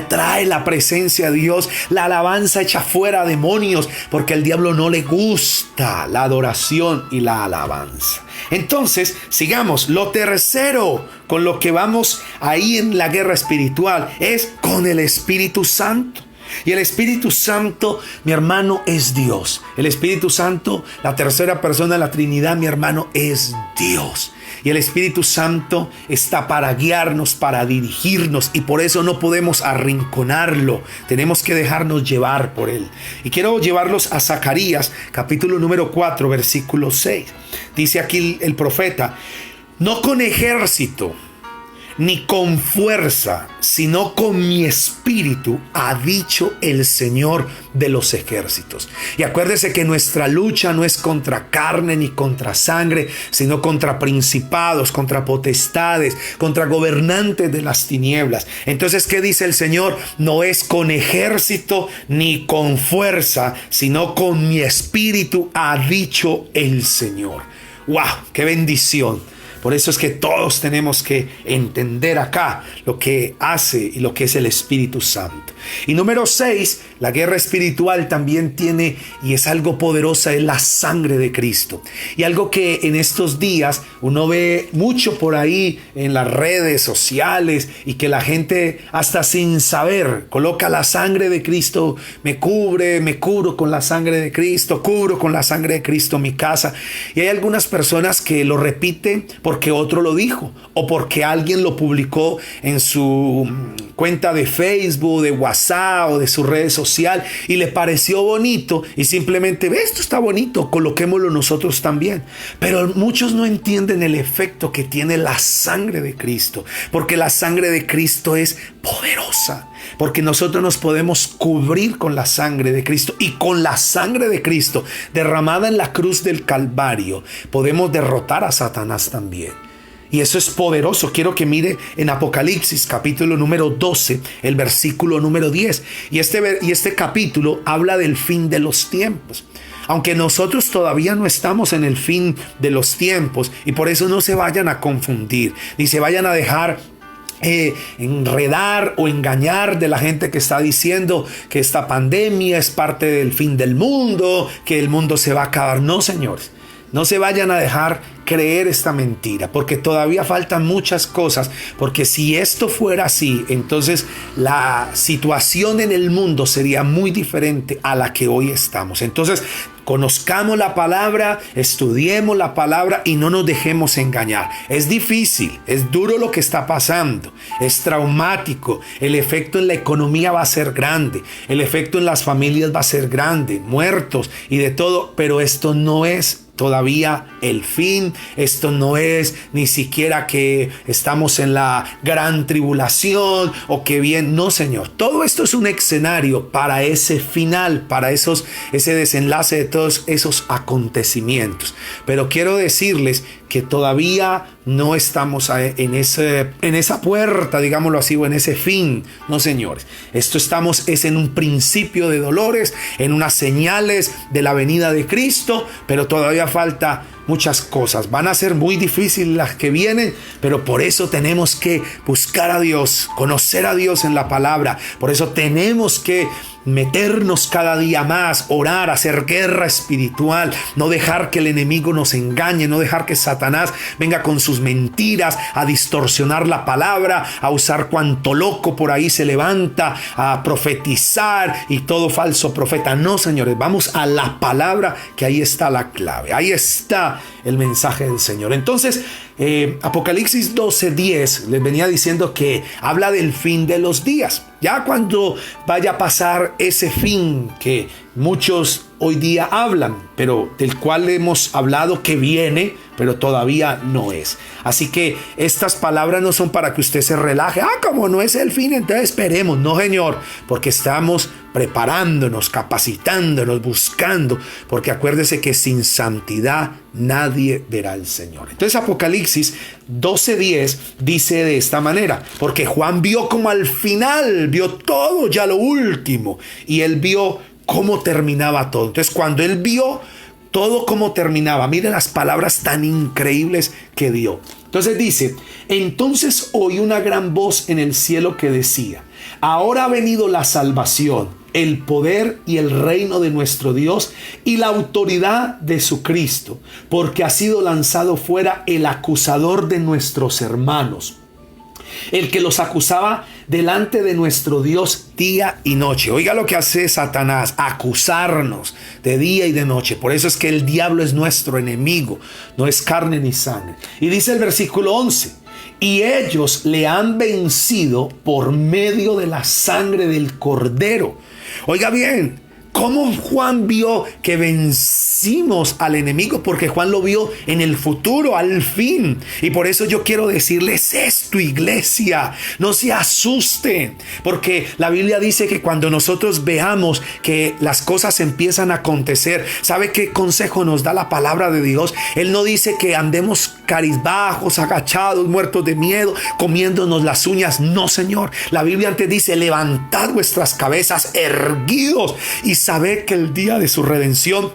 trae la presencia de Dios. La alabanza echa fuera demonios, porque al diablo no le gusta la adoración y la alabanza. Entonces, sigamos. Lo tercero con lo que vamos ahí en la guerra espiritual es con el Espíritu Santo. Y el Espíritu Santo, mi hermano, es Dios. El Espíritu Santo, la tercera persona de la Trinidad, mi hermano, es Dios. Y el Espíritu Santo está para guiarnos, para dirigirnos, y por eso no podemos arrinconarlo. Tenemos que dejarnos llevar por él. Y quiero llevarlos a Zacarías, capítulo número 4, versículo 6. Dice aquí el profeta: no con ejército ni con fuerza, sino con mi espíritu, ha dicho el Señor de los ejércitos. Y acuérdese que nuestra lucha no es contra carne ni contra sangre, sino contra principados, contra potestades, contra gobernantes de las tinieblas. Entonces, ¿qué dice el Señor? No es con ejército ni con fuerza, sino con mi espíritu, ha dicho el Señor. ¡Wow! ¡Qué bendición! Por eso es que todos tenemos que entender acá lo que hace y lo que es el Espíritu Santo. Y número 6, la guerra espiritual también tiene, y es algo poderosa, es la sangre de Cristo. Y algo que en estos días uno ve mucho por ahí en las redes sociales, y que la gente hasta sin saber coloca la sangre de Cristo, me cubro con la sangre de Cristo, cubro con la sangre de Cristo mi casa. Y hay algunas personas que lo repiten porque otro lo dijo, o porque alguien lo publicó en su cuenta de Facebook, de WhatsApp o de su red social, y le pareció bonito y simplemente ve, esto está bonito, coloquémoslo nosotros también. Pero muchos no entienden el efecto que tiene la sangre de Cristo, porque la sangre de Cristo es poderosa, porque nosotros nos podemos cubrir con la sangre de Cristo, y con la sangre de Cristo derramada en la cruz del Calvario podemos derrotar a Satanás también. Y eso es poderoso. Quiero que mire en Apocalipsis capítulo número 12, el versículo número 10. Y este capítulo habla del fin de los tiempos. Aunque nosotros todavía no estamos en el fin de los tiempos, y por eso no se vayan a confundir, ni se vayan a dejar enredar o engañar de la gente que está diciendo que esta pandemia es parte del fin del mundo, que el mundo se va a acabar. No, señores, no se vayan a dejar creer esta mentira, porque todavía faltan muchas cosas, porque si esto fuera así, entonces la situación en el mundo sería muy diferente a la que hoy estamos. Entonces, conozcamos la palabra, estudiemos la palabra y no nos dejemos engañar. Es difícil, es duro lo que está pasando, es traumático, el efecto en la economía va a ser grande, el efecto en las familias va a ser grande, muertos y de todo, pero esto no es todavía el fin. Esto no es ni siquiera que estamos en la gran tribulación o que bien, no, Señor. Todo esto es un escenario para ese final, para ese desenlace de todos esos acontecimientos. Pero quiero decirles que todavía no estamos en esa puerta, digámoslo así, o en ese fin. No, señores. Esto es en un principio de dolores, en unas señales de la venida de Cristo, pero todavía falta muchas cosas. Van a ser muy difíciles las que vienen, pero por eso tenemos que buscar a Dios, conocer a Dios en la palabra. Por eso tenemos que meternos cada día más, orar, hacer guerra espiritual, no dejar que el enemigo nos engañe, no dejar que Satanás venga con sus mentiras a distorsionar la palabra, a usar cuanto loco por ahí se levanta, a profetizar y todo falso profeta. No, señores, vamos a la palabra, que ahí está la clave, ahí está el mensaje del Señor. Entonces, Apocalipsis 12:10 les venía diciendo que habla del fin de los días. Ya cuando vaya a pasar ese fin que muchos hoy día hablan, pero del cual hemos hablado que viene, pero todavía no es. Así que estas palabras no son para que usted se relaje. Como no es el fin, entonces esperemos. No, señor, porque estamos preparándonos, capacitándonos, buscando, porque acuérdese que sin santidad nadie verá al Señor. Entonces Apocalipsis 12:10 dice de esta manera: porque Juan vio como al final, vio todo ya lo último, y él vio cómo terminaba todo. Entonces cuando él vio todo cómo terminaba, miren las palabras tan increíbles que dio. Entonces dice: entonces oí una gran voz en el cielo que decía: ahora ha venido la salvación, el poder y el reino de nuestro Dios y la autoridad de su Cristo, porque ha sido lanzado fuera el acusador de nuestros hermanos, el que los acusaba delante de nuestro Dios día y noche. Oiga lo que hace Satanás, acusarnos de día y de noche. Por eso es que el diablo es nuestro enemigo, no es carne ni sangre. Y dice el versículo 11, y ellos le han vencido por medio de la sangre del Cordero. Oiga bien, ¿cómo Juan vio que vencimos al enemigo? Porque Juan lo vio en el futuro, al fin. Y por eso yo quiero decirles esto, iglesia. No se asusten. Porque la Biblia dice que cuando nosotros veamos que las cosas empiezan a acontecer, ¿sabe qué consejo nos da la palabra de Dios? Él no dice que andemos cabizbajos, agachados, muertos de miedo, comiéndonos las uñas. No, Señor. La Biblia antes dice, levantad vuestras cabezas erguidos y sabed que el día de su redención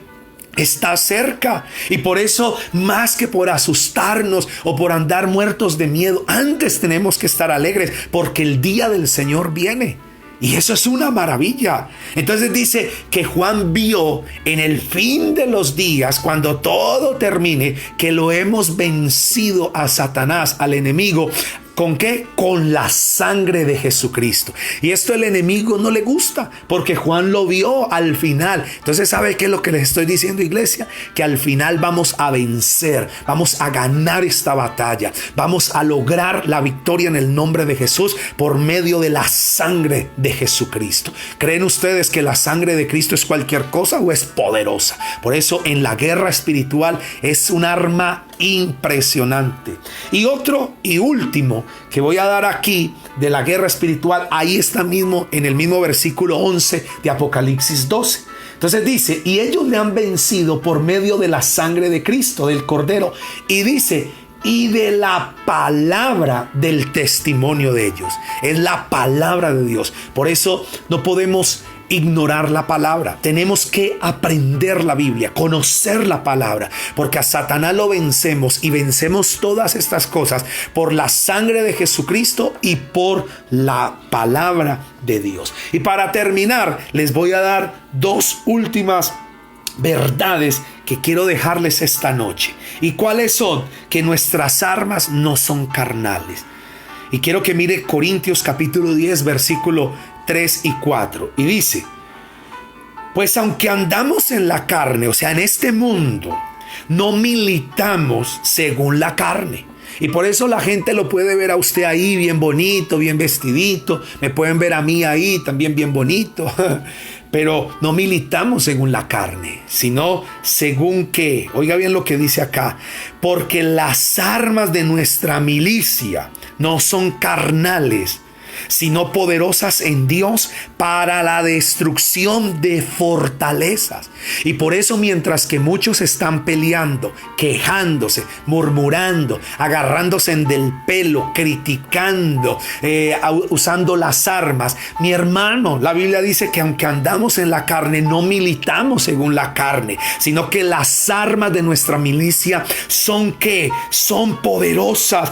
está cerca. Y por eso, más que por asustarnos o por andar muertos de miedo, antes tenemos que estar alegres porque el día del Señor viene. Y eso es una maravilla. Entonces dice que Juan vio en el fin de los días, cuando todo termine, que lo hemos vencido a Satanás, al enemigo. ¿Con qué? Con la sangre de Jesucristo. Y esto el enemigo no le gusta, porque Juan lo vio al final. Entonces, ¿sabe qué es lo que les estoy diciendo, iglesia? Que al final vamos a vencer, vamos a ganar esta batalla, vamos a lograr la victoria en el nombre de Jesús por medio de la sangre de Jesucristo. ¿Creen ustedes que la sangre de Cristo es cualquier cosa o es poderosa? Por eso en la guerra espiritual es un arma impresionante. Y otro y último que voy a dar aquí de la guerra espiritual, ahí está mismo en el mismo versículo 11 de Apocalipsis 12. Entonces dice, y ellos le han vencido por medio de la sangre de Cristo, del Cordero, y dice, y de la palabra del testimonio de ellos. Es la palabra de Dios. Por eso no podemos ignorar la palabra. Tenemos que aprender la Biblia, conocer la palabra, porque a Satanás lo vencemos y vencemos todas estas cosas por la sangre de Jesucristo y por la palabra de Dios. Y para terminar, les voy a dar dos últimas verdades que quiero dejarles esta noche. ¿Y cuáles son? Que nuestras armas no son carnales. Y quiero que mire Corintios capítulo 10, versículo 3 y 4. Y dice, pues aunque andamos en la carne, o sea, en este mundo, no militamos según la carne. Y por eso la gente lo puede ver a usted ahí bien bonito, bien vestidito. Me pueden ver a mí ahí también bien bonito. Pero no militamos según la carne, sino según qué. Oiga bien lo que dice acá. Porque las armas de nuestra milicia no son carnales, sino poderosas en Dios para la destrucción de fortalezas. Y por eso, mientras que muchos están peleando, quejándose, murmurando, agarrándose del pelo, criticando, usando las armas, mi hermano, la Biblia dice que aunque andamos en la carne, no militamos según la carne, sino que las armas de nuestra milicia son ¿qué? Son poderosas,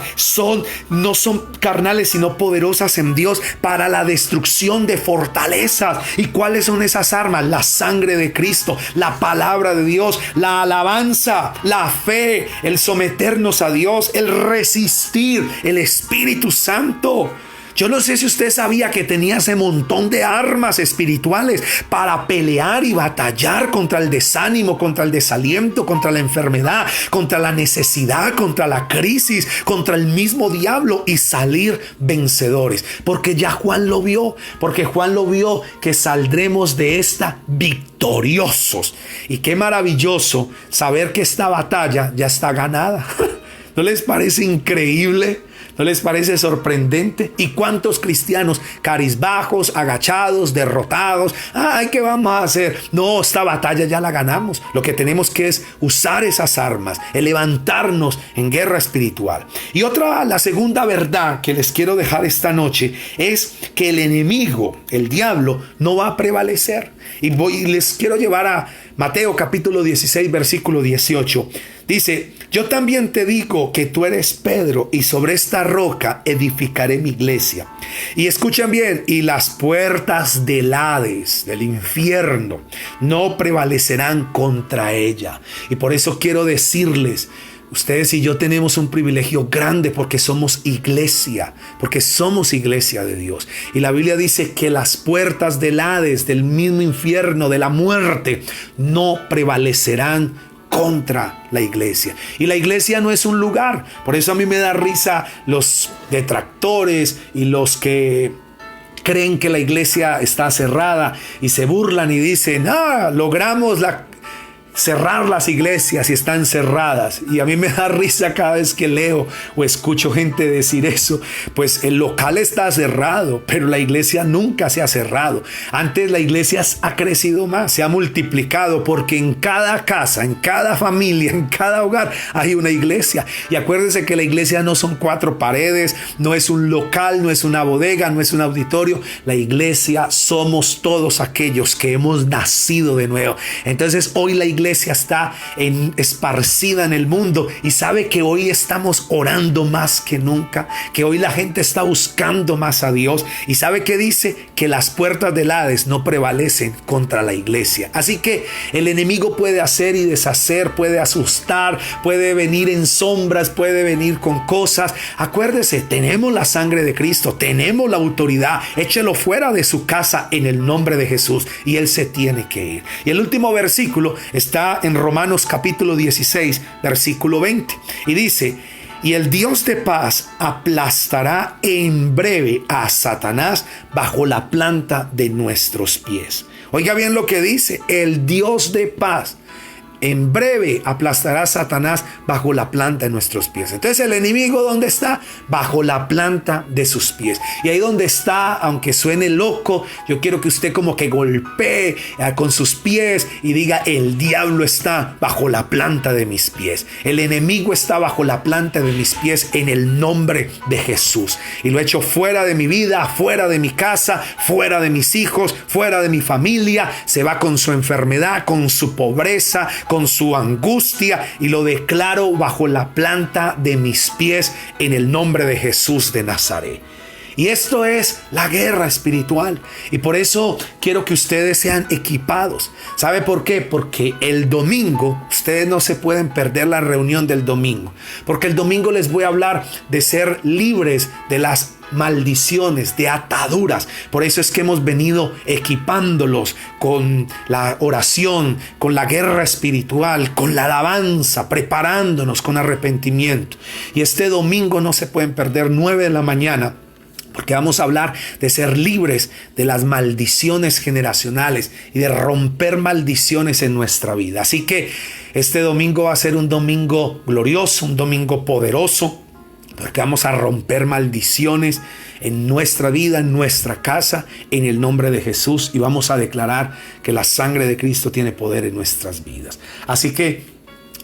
no son carnales, sino poderosas en Dios para la destrucción de fortalezas. ¿Y cuáles son esas armas? La sangre de Cristo, la palabra de Dios, la alabanza, la fe, el someternos a Dios, el resistir, el Espíritu Santo. Yo no sé si usted sabía que tenía ese montón de armas espirituales para pelear y batallar contra el desánimo, contra el desaliento, contra la enfermedad, contra la necesidad, contra la crisis, contra el mismo diablo y salir vencedores. Porque ya Juan lo vio, porque Juan lo vio que saldremos de esta victoriosos. Y qué maravilloso saber que esta batalla ya está ganada. ¿No les parece increíble? ¿No les parece sorprendente? ¿Y cuántos cristianos cabizbajos, agachados, derrotados? Ay, ¿qué vamos a hacer? No, esta batalla ya la ganamos. Lo que tenemos que es usar esas armas, el levantarnos en guerra espiritual. Y la segunda verdad que les quiero dejar esta noche es que el enemigo, el diablo, no va a prevalecer. Y les quiero llevar a Mateo capítulo 16, versículo 18. Dice, yo también te digo que tú eres Pedro y sobre esta roca edificaré mi iglesia. Y escuchen bien, y las puertas del Hades, del infierno, no prevalecerán contra ella. Y por eso quiero decirles, Ustedes y yo tenemos un privilegio grande porque somos iglesia de Dios. Y la Biblia dice que las puertas del Hades, del mismo infierno, de la muerte, no prevalecerán contra la iglesia. Y la iglesia no es un lugar. Por eso a mí me da risa los detractores y los que creen que la iglesia está cerrada y se burlan y dicen, logramos cerrar las iglesias y están cerradas. Y a mí me da risa cada vez que leo o escucho gente decir eso. Pues el local está cerrado, pero la iglesia nunca se ha cerrado. Antes la iglesia ha crecido más, se ha multiplicado, porque en cada casa, en cada familia, en cada hogar hay una iglesia. Y acuérdense que la iglesia no son 4 paredes, no es un local, no es una bodega, no es un auditorio. La iglesia somos todos aquellos que hemos nacido de nuevo. Entonces hoy la iglesia está esparcida en el mundo, y sabe que hoy estamos orando más que nunca, que hoy la gente está buscando más a Dios, y sabe que dice que las puertas del Hades no prevalecen contra la iglesia. Así que el enemigo puede hacer y deshacer, puede asustar, puede venir en sombras, puede venir con cosas. Acuérdese, tenemos la sangre de Cristo, tenemos la autoridad. Échelo fuera de su casa en el nombre de Jesús, y él se tiene que ir. Y el último versículo está en Romanos capítulo 16, versículo 20, y dice: y el Dios de paz aplastará en breve a Satanás bajo la planta de nuestros pies. Oiga bien lo que dice: el Dios de paz en breve aplastará a Satanás bajo la planta de nuestros pies. Entonces el enemigo, ¿dónde está? Bajo la planta de sus pies. Y ahí donde está, aunque suene loco, yo quiero que usted como que golpee con sus pies y diga: el diablo está bajo la planta de mis pies. El enemigo está bajo la planta de mis pies en el nombre de Jesús. Y lo echo fuera de mi vida, fuera de mi casa, fuera de mis hijos, fuera de mi familia. Se va con su enfermedad, con su pobreza, con su angustia, y lo declaro bajo la planta de mis pies en el nombre de Jesús de Nazaret. Y esto es la guerra espiritual, y por eso quiero que ustedes sean equipados. ¿Sabe por qué? Porque el domingo, ustedes no se pueden perder la reunión del domingo, porque el domingo les voy a hablar de ser libres de las maldiciones, de ataduras. Por eso es que hemos venido equipándolos con la oración, con la guerra espiritual, con la alabanza, preparándonos con arrepentimiento. Y este domingo no se pueden perder 9 de la mañana, porque vamos a hablar de ser libres de las maldiciones generacionales y de romper maldiciones en nuestra vida. Así que este domingo va a ser un domingo glorioso, un domingo poderoso, porque vamos a romper maldiciones en nuestra vida, en nuestra casa, en el nombre de Jesús, y vamos a declarar que la sangre de Cristo tiene poder en nuestras vidas. Así que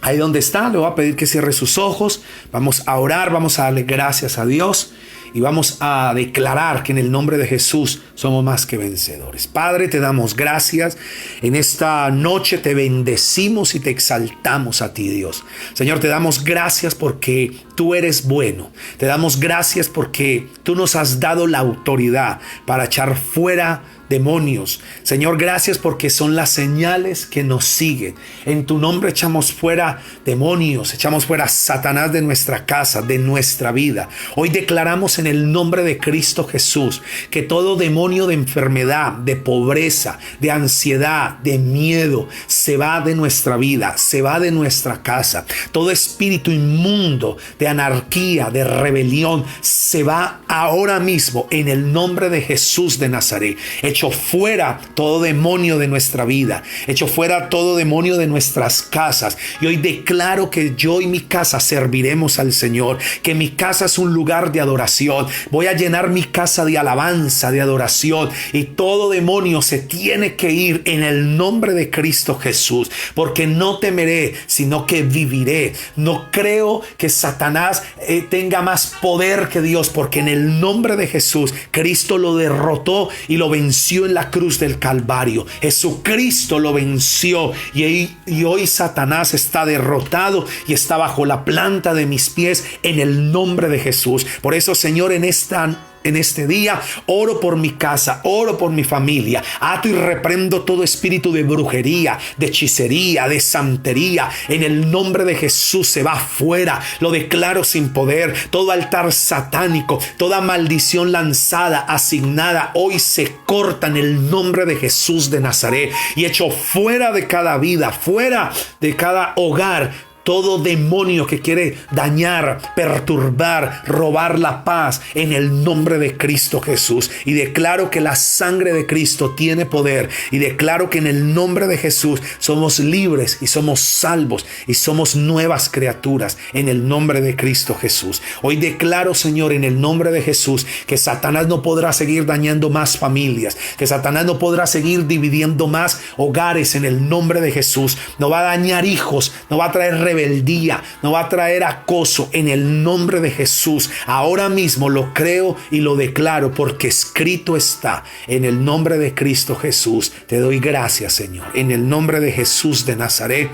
ahí donde está, le voy a pedir que cierre sus ojos. Vamos a orar, vamos a darle gracias a Dios y vamos a declarar que en el nombre de Jesús somos más que vencedores. Padre, te damos gracias. En esta noche te bendecimos y te exaltamos a ti, Dios. Señor, te damos gracias porque tú eres bueno. Te damos gracias porque tú nos has dado la autoridad para echar fuera demonios. Señor, gracias porque son las señales que nos siguen. En tu nombre echamos fuera demonios, echamos fuera a Satanás de nuestra casa, de nuestra vida. Hoy declaramos en el nombre de Cristo Jesús que todo demonio de enfermedad, de pobreza, de ansiedad, de miedo, se va de nuestra vida, se va de nuestra casa. Todo espíritu inmundo de anarquía, de rebelión, se va ahora mismo en el nombre de Jesús de Nazaret. Echo fuera todo demonio de nuestra vida, echo fuera todo demonio de nuestras casas, y hoy declaro que yo y mi casa serviremos al Señor, que mi casa es un lugar de adoración. Voy a llenar mi casa de alabanza, de adoración, y todo demonio se tiene que ir en el nombre de Cristo Jesús, porque no temeré, sino que viviré. No creo que Satanás tenga más poder que Dios, porque en el nombre de Jesús Cristo lo derrotó y lo venció en la cruz del Calvario. Jesucristo lo venció, y hoy Satanás está derrotado y está bajo la planta de mis pies en el nombre de Jesús. Por eso, Señor, en esta en este día. Oro por mi casa, oro por mi familia. Ato y reprendo todo espíritu de brujería, de hechicería, de santería. En el nombre de Jesús se va fuera. Lo declaro sin poder. Todo altar satánico, toda maldición lanzada, asignada, hoy se corta en el nombre de Jesús de Nazaret. Y echo fuera de cada vida, fuera de cada hogar, todo demonio que quiere dañar, perturbar, robar la paz, en el nombre de Cristo Jesús. Y declaro que la sangre de Cristo tiene poder. Y declaro que en el nombre de Jesús somos libres y somos salvos y somos nuevas criaturas en el nombre de Cristo Jesús. Hoy declaro, Señor, en el nombre de Jesús, que Satanás no podrá seguir dañando más familias, que Satanás no podrá seguir dividiendo más hogares en el nombre de Jesús. No va a dañar hijos, no va a traer rebeldía, no va a traer acoso en el nombre de Jesús. Ahora mismo lo creo y lo declaro porque escrito está en el nombre de Cristo Jesús. Te doy gracias, Señor, en el nombre de Jesús de Nazaret.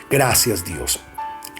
Gracias, Dios.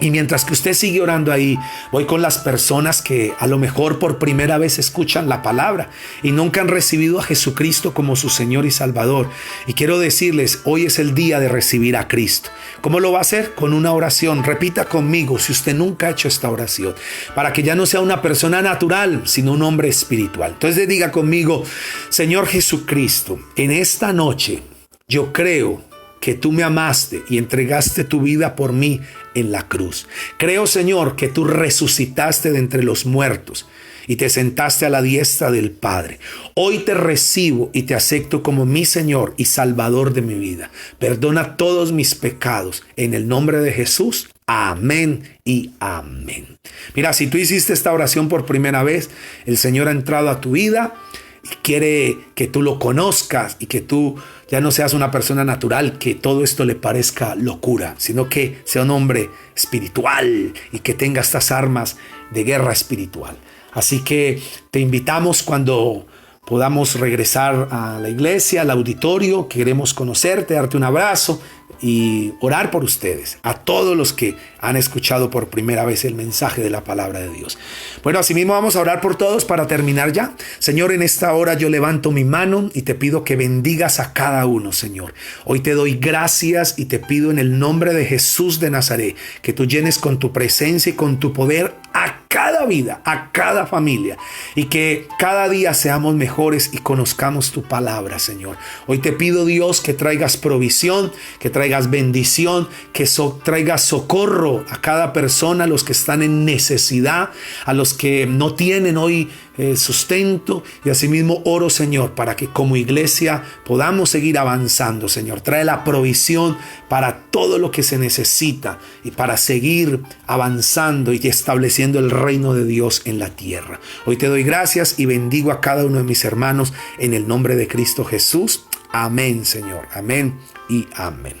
Y mientras que usted sigue orando ahí, voy con las personas que a lo mejor por primera vez escuchan la palabra y nunca han recibido a Jesucristo como su Señor y Salvador. Y quiero decirles, hoy es el día de recibir a Cristo. ¿Cómo lo va a hacer? Con una oración. Repita conmigo si usted nunca ha hecho esta oración, para que ya no sea una persona natural, sino un hombre espiritual. Entonces diga conmigo: Señor Jesucristo, en esta noche yo creo que tú me amaste y entregaste tu vida por mí en la cruz. Creo, Señor, que tú resucitaste de entre los muertos y te sentaste a la diestra del Padre. Hoy te recibo y te acepto como mi Señor y Salvador de mi vida. Perdona todos mis pecados. En el nombre de Jesús. Amén y amén. Mira, si tú hiciste esta oración por primera vez, el Señor ha entrado a tu vida y quiere que tú lo conozcas y que tú ya no seas una persona natural, que todo esto le parezca locura, sino que sea un hombre espiritual y que tenga estas armas de guerra espiritual. Así que te invitamos, cuando podamos regresar a la iglesia, al auditorio, queremos conocerte, darte un abrazo y orar por ustedes, a todos los que han escuchado por primera vez el mensaje de la palabra de Dios. Bueno, asimismo vamos a orar por todos para terminar ya. Señor, en esta hora yo levanto mi mano y te pido que bendigas a cada uno, Señor. Hoy te doy gracias y te pido en el nombre de Jesús de Nazaret que tú llenes con tu presencia y con tu poder a cada vida, a cada familia, y que cada día seamos mejores y conozcamos tu palabra, Señor. Hoy te pido, Dios, que traigas provisión, que traigas bendición, que traigas socorro a cada persona, a los que están en necesidad, a los que no tienen hoy sustento. Y asimismo oro, Señor, para que como iglesia podamos seguir avanzando, Señor. Trae la provisión para todo lo que se necesita y para seguir avanzando y estableciendo el reino de Dios en la tierra. Hoy te doy gracias y bendigo a cada uno de mis hermanos en el nombre de Cristo Jesús. Amén, Señor. Amén y amén.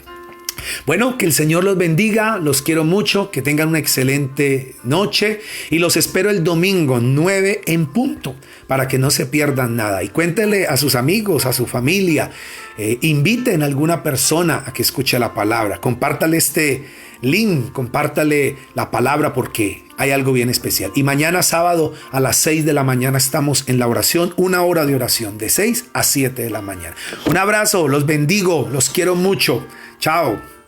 Bueno, que el Señor los bendiga, los quiero mucho, que tengan una excelente noche y los espero el domingo 9 en punto para que no se pierdan nada. Y cuéntenle a sus amigos, a su familia, inviten a alguna persona a que escuche la palabra, compártale este link, compártale la palabra porque hay algo bien especial. Y mañana sábado a las 6 de la mañana estamos en la oración, 1 hora de oración de 6 a 7 de la mañana. Un abrazo, los bendigo, los quiero mucho. Chao.